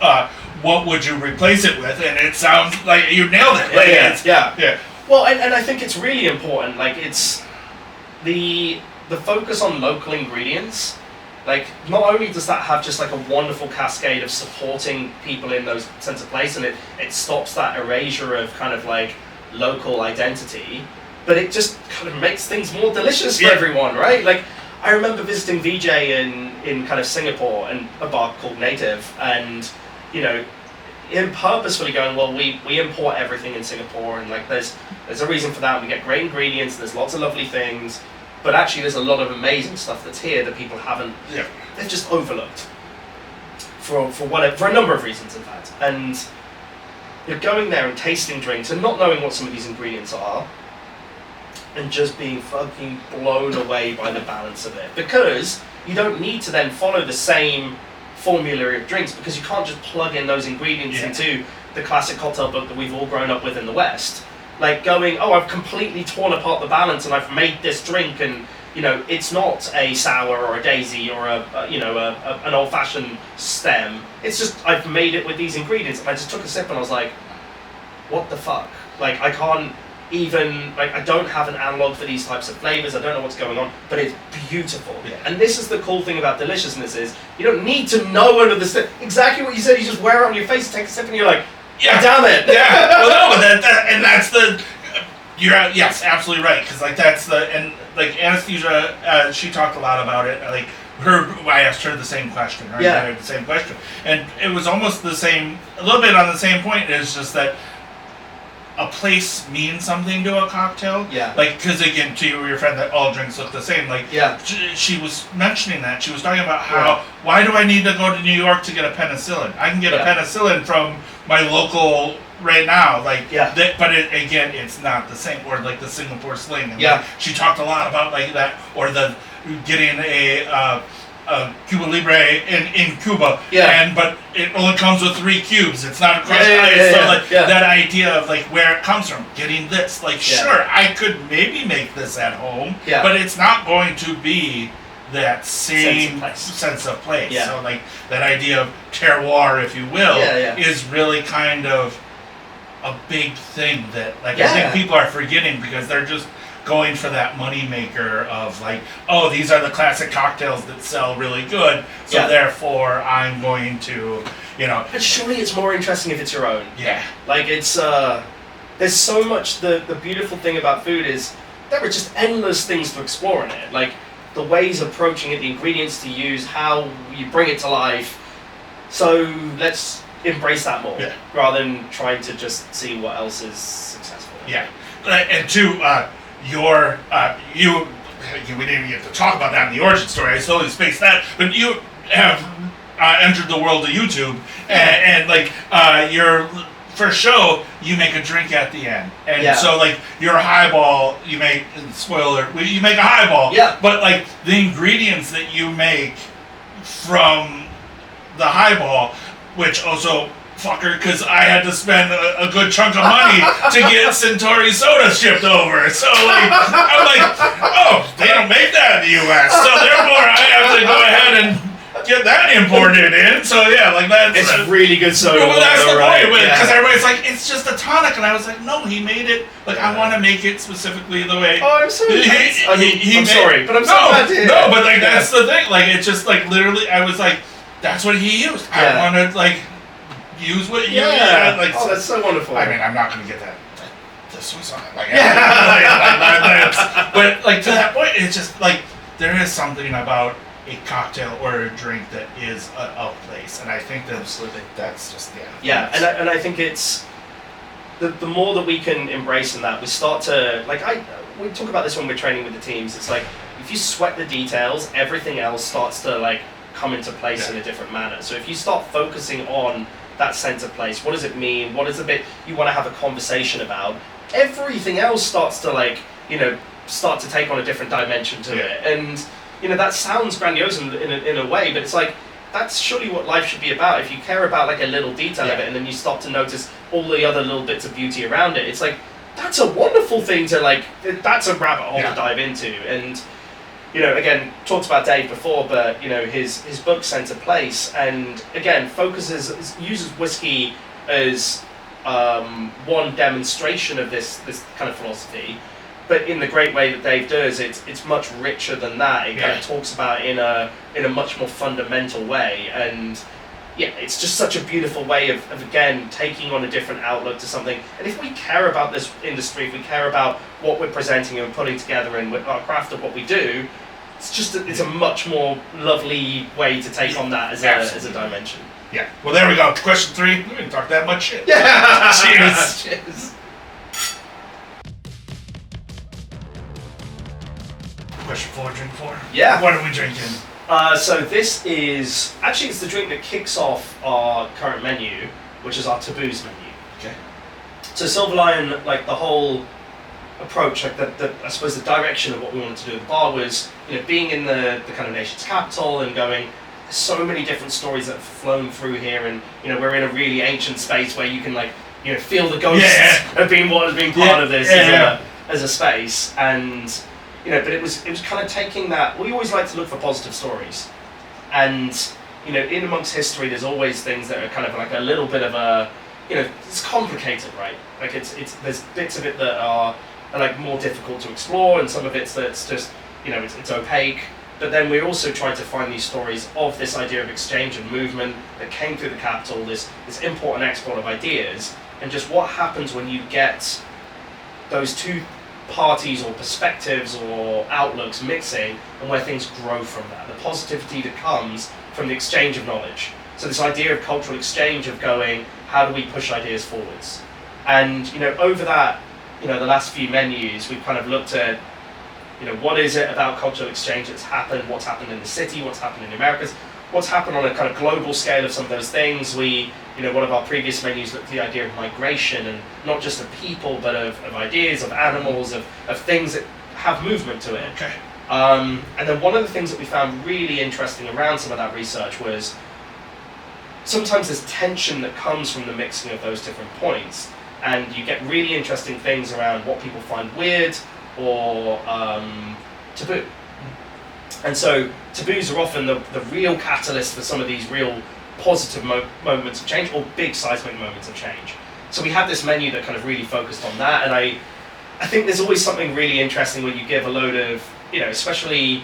what would you replace it with? And it sounds like you nailed it. Like, Yeah. Well, and I think it's really important. Like, it's the focus on local ingredients. Like, not only does that have just like a wonderful cascade of supporting people in those sense of place, and it stops that erasure of kind of like local identity, but it just kind of makes things more delicious for everyone, right? Like, I remember visiting VJ in kind of Singapore and a bar called Native, and you know, him purposefully going, well, we import everything in Singapore, and like there's a reason for that. We get great ingredients, there's lots of lovely things, but actually there's a lot of amazing stuff that's here that people haven't, they've just overlooked for a number of reasons, in fact. And you're going there and tasting drinks and not knowing what some of these ingredients are, and just being fucking blown away by the balance of it, because you don't need to then follow the same formula of drinks, because you can't just plug in those ingredients into the classic cocktail book that we've all grown up with in the West. Like going, oh, I've completely torn apart the balance and I've made this drink, and you know, it's not a sour or a daisy or an old-fashioned stem. It's just I've made it with these ingredients. And I just took a sip and I was like, what the fuck? Like, I can't even, like, I don't have an analog for these types of flavors. I don't know what's going on, but it's beautiful. And this is the cool thing about deliciousness, is you don't need to know under the exactly what you said. You just wear it on your face, take a sip, and you're like, damn it. Well, no, but and that's the, you're yes, absolutely right, because like that's the, and like Anesthesia, she talked a lot about it. Like I asked her the same question, right? I had the same question, and it was almost the same, a little bit on the same point. Is just that a place means something to a cocktail. Like, because again, to your friend, that all drinks look the same. Like, she was mentioning that. She was talking about how, why do I need to go to New York to get a penicillin? I can get a penicillin from my local right now. Like, but again, it's not the same. Or like the Singapore sling. And like, she talked a lot about like that, or the getting a Cuba Libre in Cuba, but it only comes with 3 cubes. It's not a crushed ice. So like that idea of like where it comes from, getting this. Like, sure, I could maybe make this at home, but it's not going to be that same sense of place. So like that idea of terroir, if you will, is really kind of a big thing that like I think people are forgetting, because they're just going for that money maker of like, oh, these are the classic cocktails that sell really good, so therefore I'm going to, you know. But surely it's more interesting if it's your own. Like, it's there's so much, the beautiful thing about food is there are just endless things to explore in it. Like the ways of approaching it, the ingredients to use, how you bring it to life. So let's embrace that more, rather than trying to just see what else is successful. And two, we didn't even get to talk about that in the origin story. I slowly spaced that, but you have entered the world of YouTube, and like your first show, you make a drink at the end, and so like your highball, you make, spoiler, you make a highball, but like the ingredients that you make from the highball, which also, fucker, because I had to spend a good chunk of money to get Centauri soda shipped over. So like, I'm like, oh, they don't make that in the U.S., so therefore I have to go ahead and get that imported in. So like that's, it's really good soda. Well, that's the point, because everybody's like, it's just a tonic, and I was like, no, he made it. Like, I want to make it specifically the way. Oh, I'm sorry. I'm sorry, but I'm so glad to hear. No, but like that's the thing. Like, it's just like literally, I was like, that's what he used. I wanted like. Use what you like. Oh, that's so wonderful. I mean, I'm not going to get that. This was on it. Like, but like to that point, it's just like there is something about a cocktail or a drink that is a place, and I think that that's just and I think it's the more that we can embrace in that, we start to like we talk about this when we're training with the teams. It's like if you sweat the details, everything else starts to like come into place in a different manner. So if you start focusing on that center place, what does it mean? What is the bit you want to have a conversation about? Everything else starts to like, you know, start to take on a different dimension to it. And, you know, that sounds grandiose in a way, but it's like, that's surely what life should be about. If you care about like a little detail of it, and then you start to notice all the other little bits of beauty around it, it's like, that's a wonderful thing to like, that's a rabbit hole to dive into. And, again, talked about Dave before, but his book Center Place, and again uses whiskey as one demonstration of this kind of philosophy, but in the great way that Dave does, it's much richer than that. It kind of talks about it in a much more fundamental way, and it's just such a beautiful way of again taking on a different outlook to something. And if we care about this industry, if we care about what we're presenting and putting together and our craft of what we do, it's a much more lovely way to take on that as a dimension. Yeah. Well, there we go. Question 3. We didn't talk that much shit. Yeah. Cheers. Cheers. Question 4, drink 4. Yeah. What are we drinking? So this is actually it's the drink that kicks off our current menu, which is our taboos menu. Okay. So Silver Lyan, like the whole approach, like the I suppose the direction of what we wanted to do at the bar was, being in the kind of nation's capital and going, there's so many different stories that have flown through here, and we're in a really ancient space where you can feel the ghosts of being part of this as a space, and but it was kind of taking that. We always like to look for positive stories, and in amongst history, there's always things that are kind of like a little bit of a, it's complicated, right? Like there's bits of it that are like more difficult to explore, and some of it's just it's opaque. But then we're also trying to find these stories of this idea of exchange and movement that came through the capital, this import and export of ideas, and just what happens when you get those two parties or perspectives or outlooks mixing, and where things grow from that. The positivity that comes from the exchange of knowledge. So this idea of cultural exchange, of going, how do we push ideas forwards? And over that, the last few menus, we've kind of looked at, what is it about cultural exchange that's happened, what's happened in the city, what's happened in the Americas, what's happened on a kind of global scale of some of those things. We, one of our previous menus looked at the idea of migration, and not just of people, but of ideas, of animals, of things that have movement to it. Okay. And then one of the things that we found really interesting around some of that research was sometimes there's tension that comes from the mixing of those different points, and you get really interesting things around what people find weird or taboo. And so taboos are often the real catalyst for some of these real positive moments of change, or big seismic moments of change. So we had this menu that kind of really focused on that, and I think there's always something really interesting when you give a load of, especially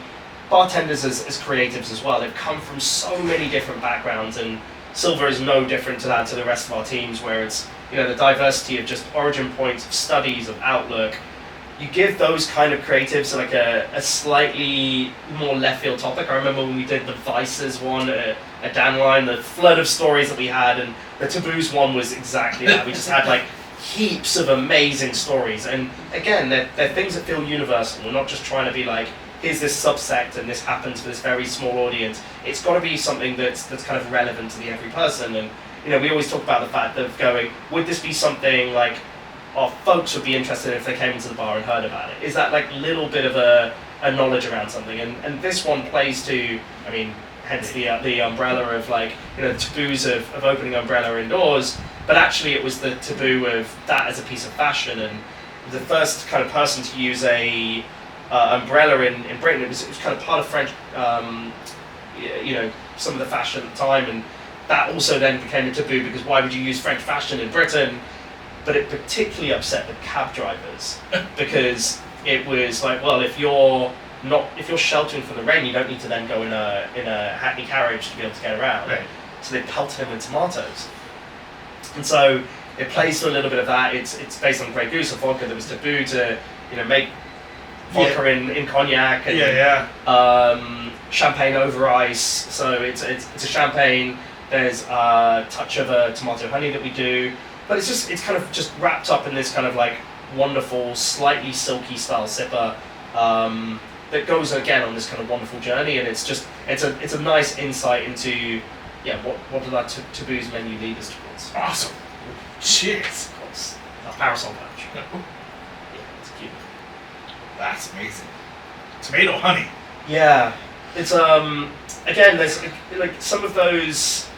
bartenders as creatives as well. They've come from so many different backgrounds, and Silver is no different to that, to the rest of our teams, where it's, the diversity of just origin points, of studies, of outlook. You give those kind of creatives like a slightly more left field topic. I remember when we did the Vices one at Dandelyan, the flood of stories that we had, and the taboos one was exactly that. We just had like heaps of amazing stories, and again, they're things that feel universal. We're not just trying to be like, here's this subsect and this happens for this very small audience. It's got to be something that's kind of relevant to the every person. And we always talk about the fact of going, would this be something like our folks would be interested in if they came into the bar and heard about it? Is that like little bit of a knowledge around something? And this one plays to, hence the umbrella of like, the taboos of opening umbrella indoors, but actually it was the taboo of that as a piece of fashion. And the first kind of person to use a umbrella in Britain, it was kind of part of French, some of the fashion at the time, and that also then became a taboo, because why would you use French fashion in Britain? But it particularly upset the cab drivers, because it was like, well, if you're sheltering from the rain, you don't need to then go in a hackney carriage to be able to get around. Right. So they pelted him with tomatoes, and so it plays to a little bit of that. It's based on Grey Goose, a vodka that was taboo to make vodka in cognac and champagne over ice. So it's a champagne. There's a touch of a tomato honey that we do. But it's kind of just wrapped up in this kind of like wonderful, slightly silky style sipper that goes again on this kind of wonderful journey, and it's a nice insight into what did that taboos menu lead us towards. Awesome. Cheers. Of course, our parasol pouch. Yeah, it's cute. That's amazing. Tomato honey. Yeah, it's again there's like some of those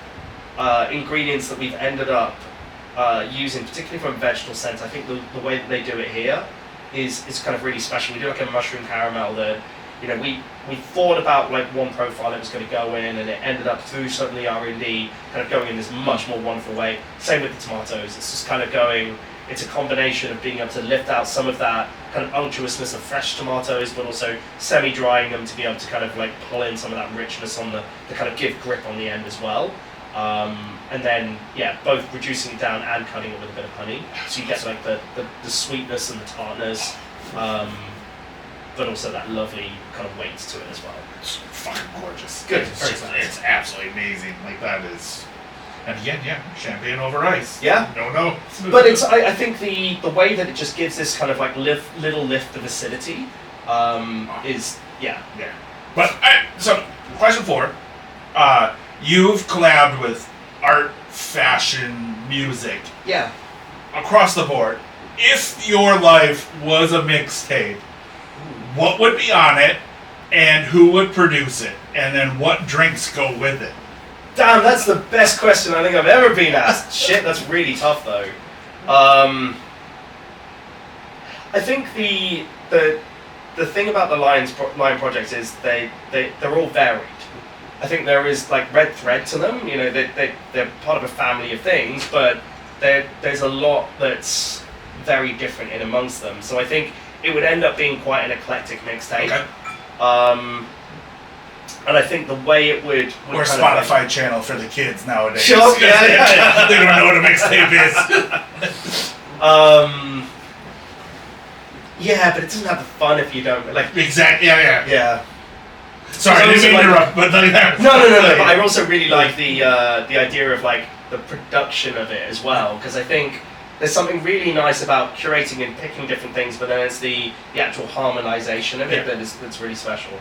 ingredients that we've ended up using, particularly from vegetable scents. I think the way that they do it here is kind of really special. We do like a mushroom caramel that we thought about like one profile it was going to go in, and it ended up through certainly R&D kind of going in this much more wonderful way. Same with the tomatoes. It's just kind of going. It's a combination of being able to lift out some of that kind of unctuousness of fresh tomatoes, but also semi-drying them to be able to kind of like pull in some of that richness on the kind of give grip on the end as well. And then, both reducing it down and cutting it with a bit of honey, so you get like the sweetness and the tartness, but also that lovely kind of weight to it as well. It's fucking gorgeous. Good. It's absolutely amazing. Like that is, and again, champagne over ice. Yeah. No. But it's I think the way that it just gives this kind of like little lift of acidity is yeah. But so question 4, you've collabed with art, fashion, music. Yeah. Across the board. If your life was a mixtape, what would be on it, and who would produce it, and then what drinks go with it? Damn, that's the best question I think I've ever been asked. Shit, that's really tough though. I think the thing about the Lyan project is they're all varied. I think there is like red thread to them. They're part of a family of things, but there's a lot that's very different in amongst them. So I think it would end up being quite an eclectic mixtape. Okay. And I think the way it would or kind Spotify channel for the kids nowadays. Sure, yeah. They don't know what a mixtape is. Yeah, but it doesn't have the fun if you don't like. Exactly. Yeah. Yeah. Sorry, I didn't mean to interrupt, but No. But I also really like the idea of like the production of it as well, because I think there's something really nice about curating and picking different things, but then it's the actual harmonization of it that's really special.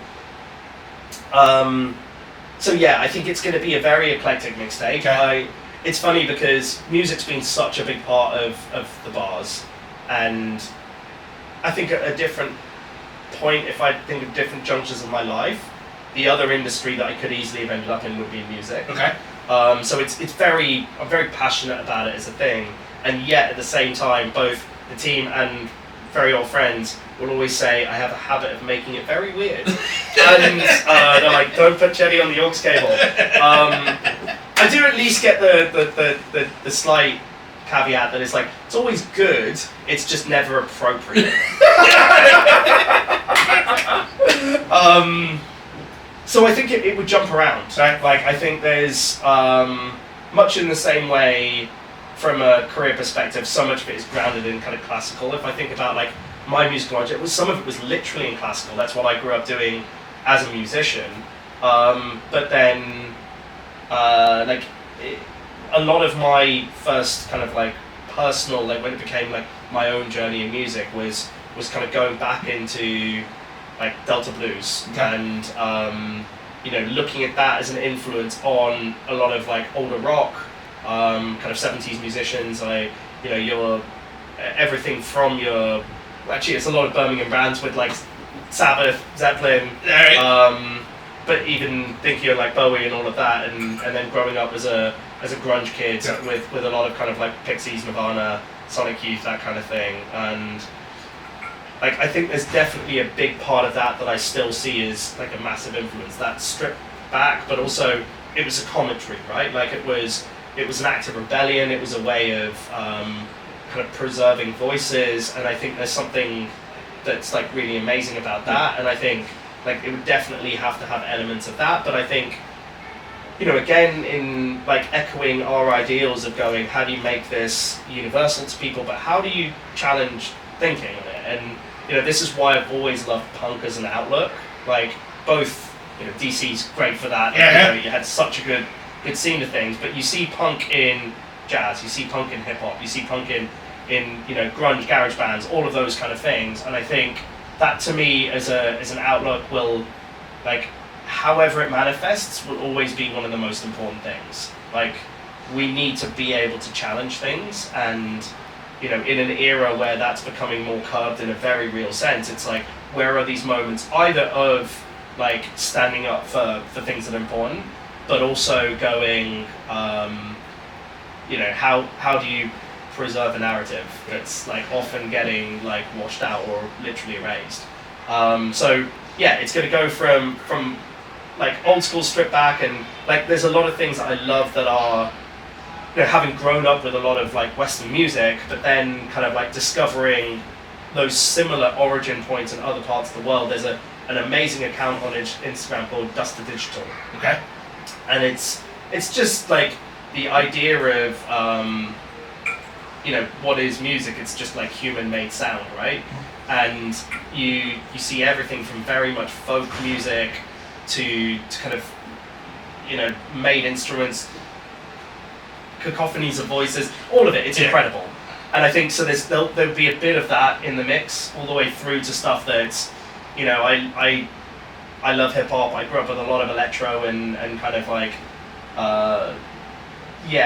So yeah, I think it's going to be a very eclectic mixtape. Okay. It's funny because music's been such a big part of the bars, and I think at a different point, if I think of different junctures of my life, the other industry that I could easily have ended up in would be music. Okay. So I'm very passionate about it as a thing, and yet at the same time, both the team and very old friends will always say I have a habit of making it very weird, and they're like, don't put Chetty on the aux cable. I do at least get the slight caveat that it's like it's always good, it's just never appropriate. So I think it would jump around. Right? Like I think there's much in the same way from a career perspective, so much of it is grounded in kind of classical. If I think about like my musical project, some of it was literally in classical. That's what I grew up doing as a musician. But then a lot of my first kind of like personal, like when it became like my own journey in music was kind of going back into like Delta blues and looking at that as an influence on a lot of like older rock, kind of 70s musicians. Your everything from your actually it's a lot of Birmingham bands with like Sabbath, Zeppelin, but even thinking of like Bowie and all of that, and then growing up as a grunge kid with a lot of kind of like Pixies, Nirvana, Sonic Youth, that kind of thing. And like I think there's definitely a big part of that I still see as like a massive influence. That stripped back, but also it was a commentary, right? Like it was an act of rebellion. It was a way of kind of preserving voices, and I think there's something that's like really amazing about that. And I think like it would definitely have to have elements of that, but I think again in like echoing our ideals of going, how do you make this universal to people, but how do you challenge thinking on it? And this is why I've always loved punk as an outlook. Like both DC's great for that. You had such a good scene of things, but you see punk in jazz, you see punk in hip hop, you see punk in grunge, garage bands, all of those kind of things. And I think that to me as an outlook will, like, however it manifests, will always be one of the most important things. Like, we need to be able to challenge things, and in an era where that's becoming more curbed in a very real sense, it's like, where are these moments either of like standing up for things that are important, but also going, how do you preserve a narrative that's like often getting like washed out or literally erased? So yeah, it's going to go from like old school stripped back, and like there's a lot of things that I love that are, you know, having grown up with a lot of like Western music, but then kind of like discovering those similar origin points in other parts of the world. There's an amazing account on Instagram called Dust to Digital. Okay. And it's just like the idea of you know, what is music? It's just like human-made sound, right? And you see everything from very much folk music to kind of, you know, made instruments, cacophonies of voices, all of it. It's incredible. And I think so. There'll be a bit of that in the mix, all the way through to stuff that's, you know, I love hip hop. I grew up with a lot of electro and kind of like,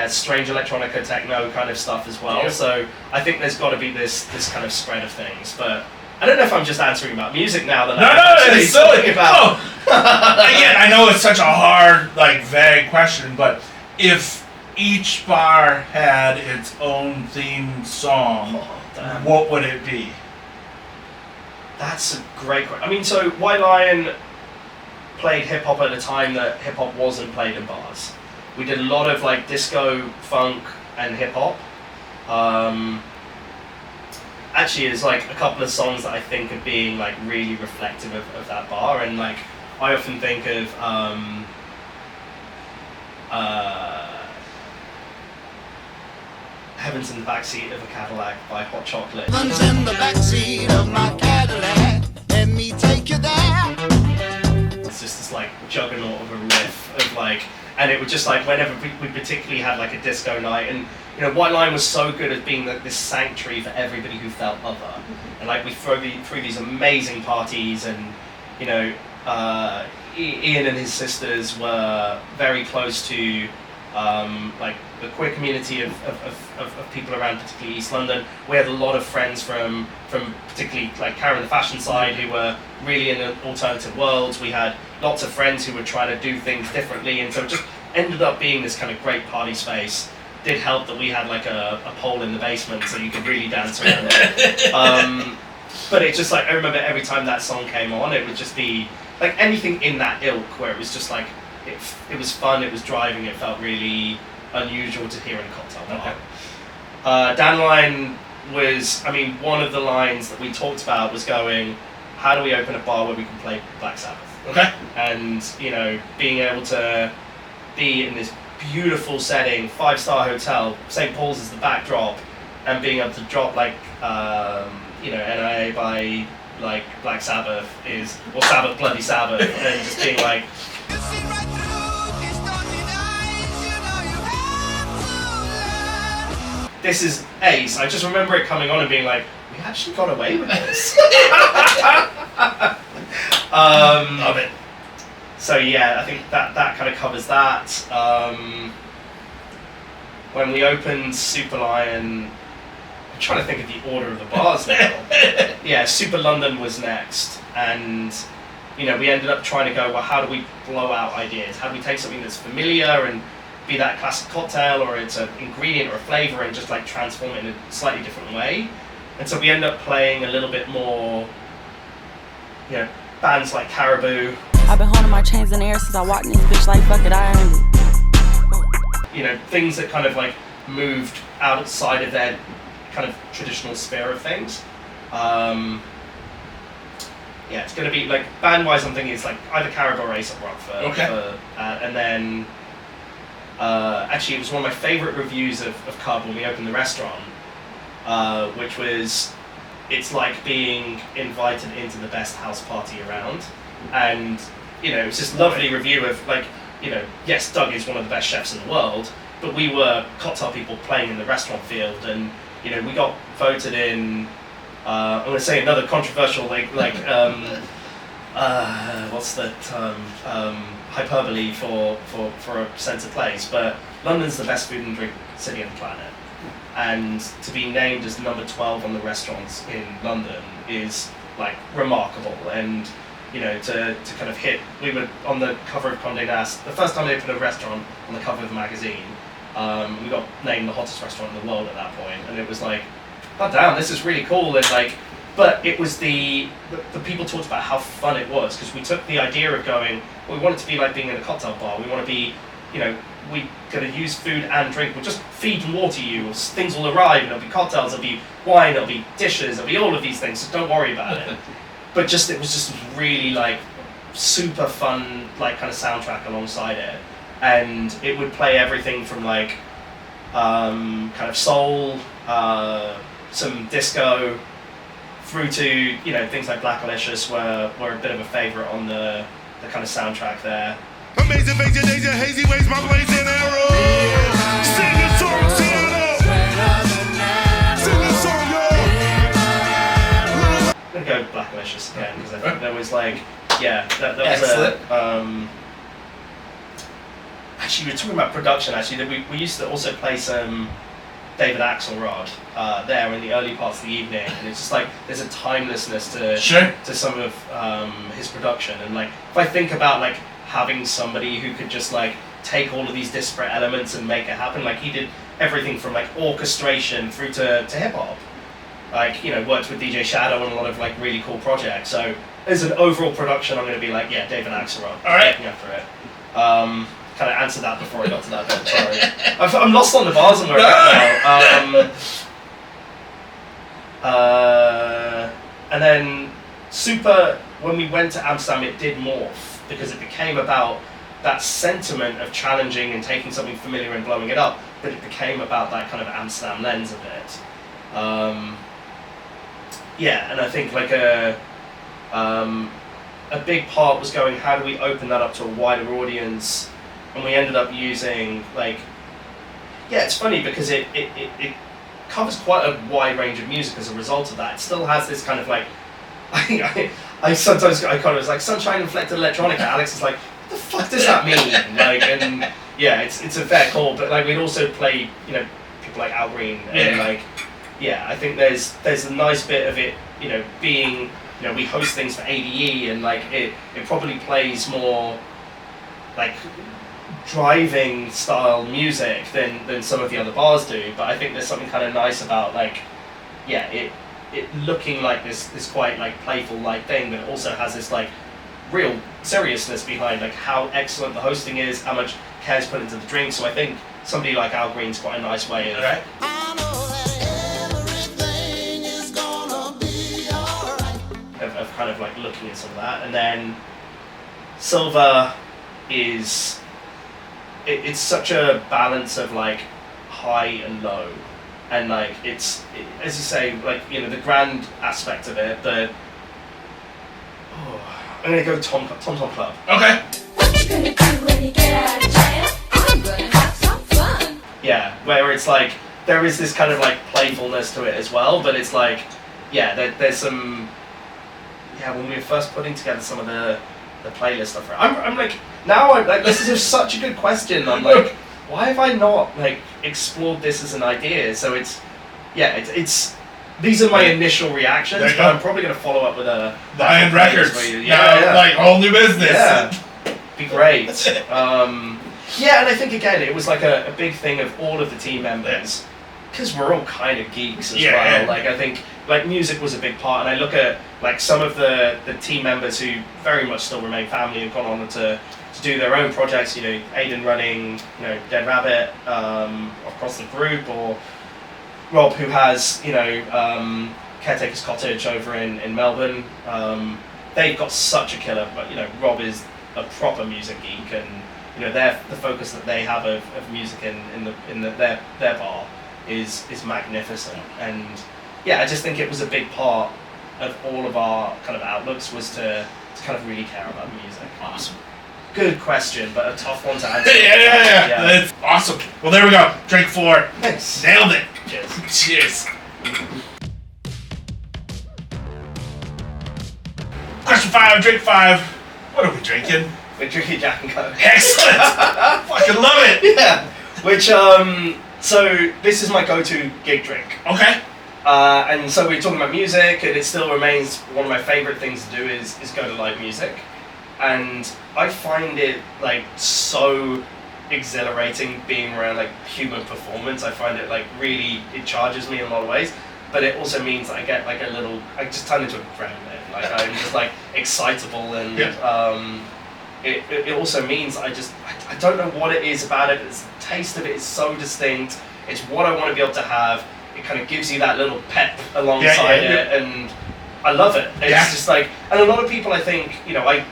strange electronica, techno kind of stuff as well. Yeah. So I think there's got to be this kind of spread of things. But I don't know if I'm just answering about music now that I'm it's talking about. Again, I know it's such a hard, like, vague question, but if each bar had its own theme song, what would it be? That's a great question. I mean, so White Lyan played hip hop at a time that hip hop wasn't played in bars. We did a lot of like disco, funk, and hip hop. Actually, there's like a couple of songs that I think of being like really reflective of that bar, and like I often think of Heaven's in the Backseat of a Cadillac by Hot Chocolate. Heaven's in the backseat of my Cadillac, let me take you there. It's just this like juggernaut of a riff of like, and it would just like whenever we particularly had like a disco night, and you know, White Lyan was so good at being like this sanctuary for everybody who felt other, and like we throw through these amazing parties, and you know, Ian and his sisters were very close to like the queer community of people around, particularly East London. We had a lot of friends from particularly like Karen the fashion side who were really in an alternative world. We had lots of friends who were trying to do things differently, and so it just ended up being this kind of great party space. Did help that we had like a pole in the basement so you could really dance around it. But it just like, I remember every time that song came on, it would just be like anything in that ilk where it was just like, it was fun, it was driving, it felt really unusual to hear in a cocktail bar. Dandelyan was, I mean, one of the lines that we talked about was going, how do we open a bar where we can play Black Sabbath? Okay. And, you know, being able to be in this beautiful setting, 5-star hotel, St. Paul's is the backdrop, and being able to drop like, you know, NIA by like Black Sabbath is, or Sabbath Bloody Sabbath, and just being like, this is ace. I just remember it coming on and being like, we actually got away with this. Love it. So yeah, I think that kind of covers that. When we opened Super Lyan, I'm trying to think of the order of the bars now. Yeah, Super London was next, and you know, we ended up trying to go, well, how do we blow out ideas? How do we take something that's familiar and be that classic cocktail, or it's an ingredient or a flavor, and just like transform it in a slightly different way? And so we end up playing a little bit more, you know, bands like Caribou. I've been holding my chains in the air since I walked in this bitch like fuck it, I earned it. You know, things that kind of like moved outside of their kind of traditional sphere of things. Yeah, it's going to be like, band-wise, I'm thinking it's like either Caribou or Ace Rock and then actually it was one of my favorite reviews of Cub when we opened the restaurant, which was, it's like being invited into the best house party around. And you know, it's this lovely review of like, you know, yes, Doug is one of the best chefs in the world, but we were cocktail people playing in the restaurant field, and you know, we got voted in, I'm going to say another controversial what's the term, hyperbole for a sense of place, but London's the best food and drink city on the planet, and to be named as number 12 on the restaurants in London is like remarkable. And you know, to kind of hit, we were on the cover of Condé Nast, the first time they opened a restaurant on the cover of the magazine. We got named the hottest restaurant in the world at that point, and it was like, oh damn, this is really cool. And like, But it was the people talked about how fun it was, because we took the idea of going, well, we want it to be like being in a cocktail bar. We want to be, we're going to use food and drink. We'll just feed and water you. Things will arrive. There'll be cocktails. There'll be wine. There'll be dishes. There'll be all of these things. So don't worry about it. But it was just really like super fun, like kind of soundtrack alongside it, and it would play everything from like kind of soul, some disco, through to things like Blackalicious were a bit of a favourite on the kind of soundtrack there. Amazing, amazing, days, hazy ways, my blazing arrow. Sing the song, Seattle. Sing the song, yo. I'm gonna go Blackalicious again, because I think there was like, that was Excellent. Actually, we were talking about production. Actually, we used to also play some David Axelrod there in the early parts of the evening, and it's just like there's a timelessness to some of his production. And like if I think about like having somebody who could just like take all of these disparate elements and make it happen, like he did everything from like orchestration through to hip hop. Like worked with DJ Shadow on a lot of like really cool projects. So as an overall production, I'm going to be like David Axelrod. All right. Looking after it. Kind of answered that before I got to that bit. Sorry, I'm lost on the bars and where I'm now. And then Super, when we went to Amsterdam, it did morph, because it became about that sentiment of challenging and taking something familiar and blowing it up, but it became about that kind of Amsterdam lens of it. And I think like a big part was going, how do we open that up to a wider audience? And we ended up using like, it's funny because it covers quite a wide range of music as a result of that. It still has this kind of like, I sometimes I kind of was like sunshine inflected electronica. Alex is like, what the fuck does that mean? Like, and it's a fair call. But like we'd also play people like Al Green and like I think there's a nice bit of it being we host things for ADE, and like it probably plays more like driving style music than some of the other bars do, but I think there's something kind of nice about like it looking like this quite like playful like thing, but it also has this like real seriousness behind like how excellent the hosting is, how much care is put into the drink. So I think somebody like Al Green's quite a nice way of I know that everything is gonna be alright. of kind of like looking at some of that. And then Silver is it's such a balance of like high and low, and like as you say, like the grand aspect of it. I'm gonna go Tom Club. Okay. What you gonna do when you get out of jail? I'm gonna have some fun. Yeah, where it's like there is this kind of like playfulness to it as well, but it's like there's some when we were first putting together some of the playlist stuff. I'm like now I'm like, this is just such a good question. I'm like, why have I not like explored this as an idea? So it's these are my initial reactions, but I'm probably gonna follow up with a Lion Records. for you. Like whole new business. Yeah, be great. And I think again it was like a big thing of all of the team members, because we're all kind of geeks as well. Yeah. Like I think like music was a big part, and I look at like some of the team members who very much still remain family and gone on to do their own projects. Aiden running Dead Rabbit across the group, or Rob who has Caretaker's Cottage over in Melbourne. They've got such a killer, but Rob is a proper music geek, and the focus that they have of music in their bar is magnificent. And I just think it was a big part of all of our kind of outlooks was to kind of really care about music. Awesome. Good question, but a tough one to answer. Yeah. That's awesome. Well, there we go. Drink 4. Thanks. Nailed it. Cheers. Cheers. Question 5, drink 5. What are we drinking? We're drinking Jack and Coke. Excellent. Fucking love it. Yeah. Which so this is my go-to gig drink. Okay. And so we're talking about music, and it still remains one of my favorite things to do is go to live music. And I find it like so exhilarating being around like human performance. I find it like really, it charges me in a lot of ways. but it also means that I get like I just turn into a gremlin. Like I'm just like excitable, and it also means I don't know what it is about it. But the taste of it is so distinct. It's what I want to be able to have. It kind of gives you that little pep alongside it, and I love it. It's just like, and a lot of people, I think, you know, I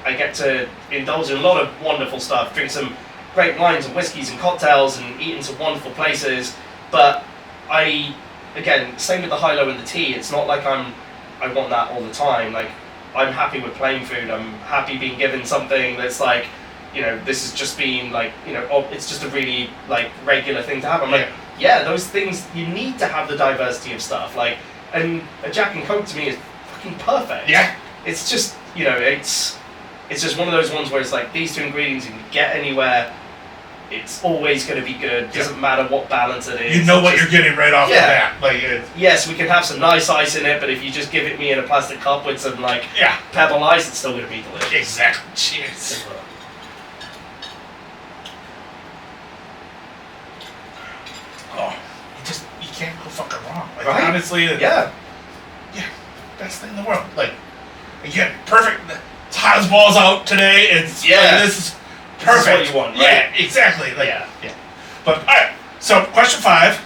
get to indulge in a lot of wonderful stuff, drink some great wines and whiskeys and cocktails and eat in some wonderful places, but again, same with the high-low and the tea, it's not like I want that all the time. Like, I'm happy with plain food. I'm happy being given something that's like, you know, this has just been like, you know, it's just a really like regular thing to have. I'm like, yeah, those things, you need to have the diversity of stuff. Like, and a Jack and Coke to me is fucking perfect. Yeah. It's just, you know, it's just one of those ones where it's like, these two ingredients, you can get anywhere, it's always going to be good. Doesn't matter what balance it is. You know what you're getting right off the bat. Like, yes, we can have some nice ice in it, but if you just give it me in a plastic cup with some like pebble ice, it's still going to be delicious. Exactly. Cheers. Oh, you can't go fucking wrong. Like, right? Honestly, best thing in the world. Like, again, perfect. It's hot as balls out today. It's like, this is perfect. This is what you want, right? Yeah, exactly. Like, But all right. So question 5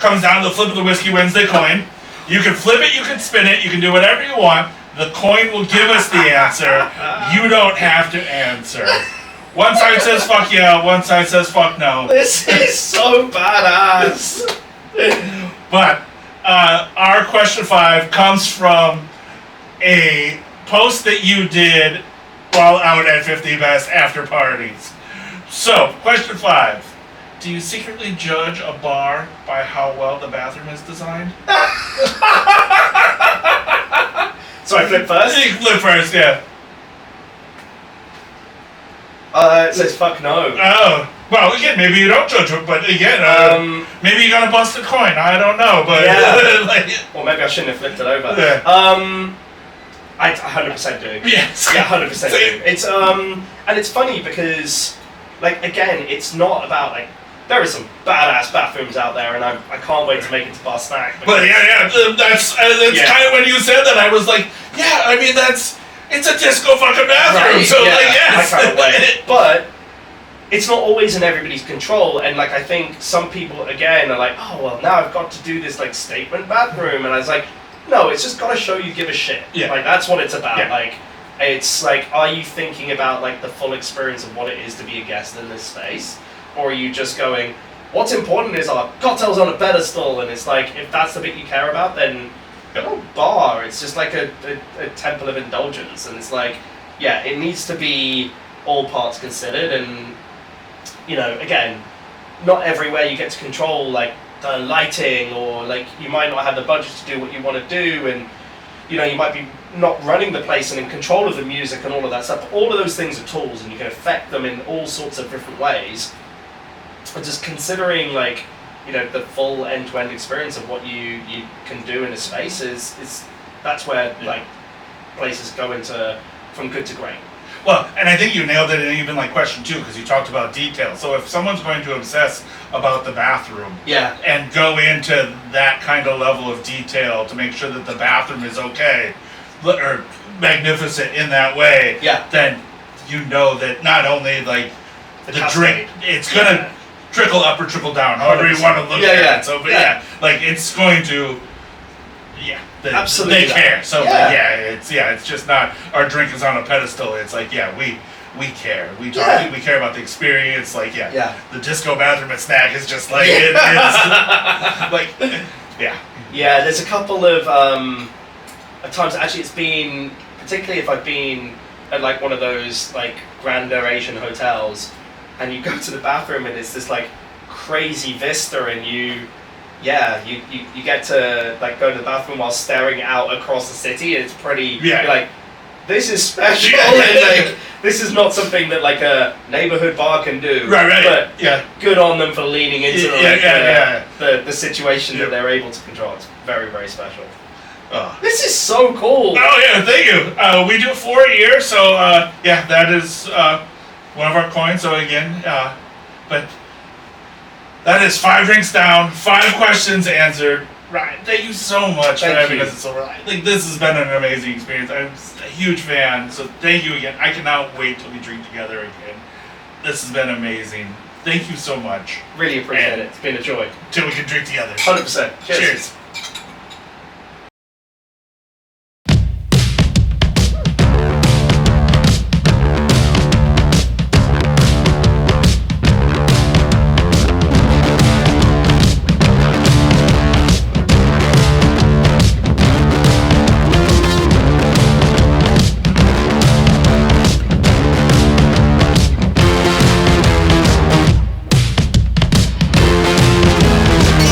comes down to the flip of the Whiskey Wednesday coin. You can flip it, you can spin it, you can do whatever you want. The coin will give us the answer. You don't have to answer. One side says fuck yeah, one side says fuck no. This is so badass. But our question 5 comes from a post that you did while out at 50 Best after parties. So, question 5. Do you secretly judge a bar by how well the bathroom is designed? So I flip first? You flip first, yeah. It says fuck no. Oh. Well, again, maybe you don't judge it, but again, maybe you're gonna bust a coin. I don't know, but Well, maybe I shouldn't have flipped it over. Yeah. I 100% do. Yes. Yeah, 100% do. It's and it's funny because, like, again, it's not about like, there are some badass bathrooms out there, and I can't wait to make it to Bar Snack. But that's kind of when you said that, I was like, yeah, I mean it's a disco fucking bathroom, right, so like yes. I can't wait. But it's not always in everybody's control, and like I think some people again are like, oh well, now I've got to do this like statement bathroom, and I was like, no, it's just got to show you give a shit. Yeah. Like that's what it's about. Yeah. Like it's like, are you thinking about like the full experience of what it is to be a guest in this space, or are you just going, what's important is our cocktails on a pedestal, and it's like, if that's the bit you care about, then go bar. It's just like a temple of indulgence, and it's like, yeah, it needs to be all parts considered, and you know, again, not everywhere you get to control like the lighting, or like you might not have the budget to do what you want to do, and you know, you might be not running the place and in control of the music and all of that stuff. But all of those things are tools, and you can affect them in all sorts of different ways. But just considering like, you know, the full end-to-end experience of what you can do in a space is that's where like places go into from good to great. Well, and I think you nailed it in even like question 2, because you talked about detail. So if someone's going to obsess about the bathroom, and go into that kind of level of detail to make sure that the bathroom is okay or magnificent in that way, then you know that not only like the drink, it's gonna trickle up or trickle down, however you want to look at it. So, but like it's going to, absolutely they care. So it's just not our drink is on a pedestal. It's like we care. We care about the experience. Like the disco bathroom at Snack is just like it is. Like there's a couple of times actually it's been, particularly if I've been at like one of those like grander Asian hotels, and you go to the bathroom and it's this like crazy vista, and you get to like go to the bathroom while staring out across the city, and it's pretty you're like, this is special. And like, this is not something that like a neighborhood bar can do. Right. But good on them for leaning into the situation that they're able to control. It's very, very special. This is so cool. Oh yeah, thank you. We do 4 a year, so that is one of our coins. So again, but that is 5 drinks down, 5 questions answered. Ryan, thank you so much for Thank having you. us at Silver Lyan. Like, this has been an amazing experience. I'm a huge fan, so thank you again. I cannot wait till we drink together again. This has been amazing. Thank you so much. Really appreciate it. It's been a joy. Till we can drink together. 100%. Cheers.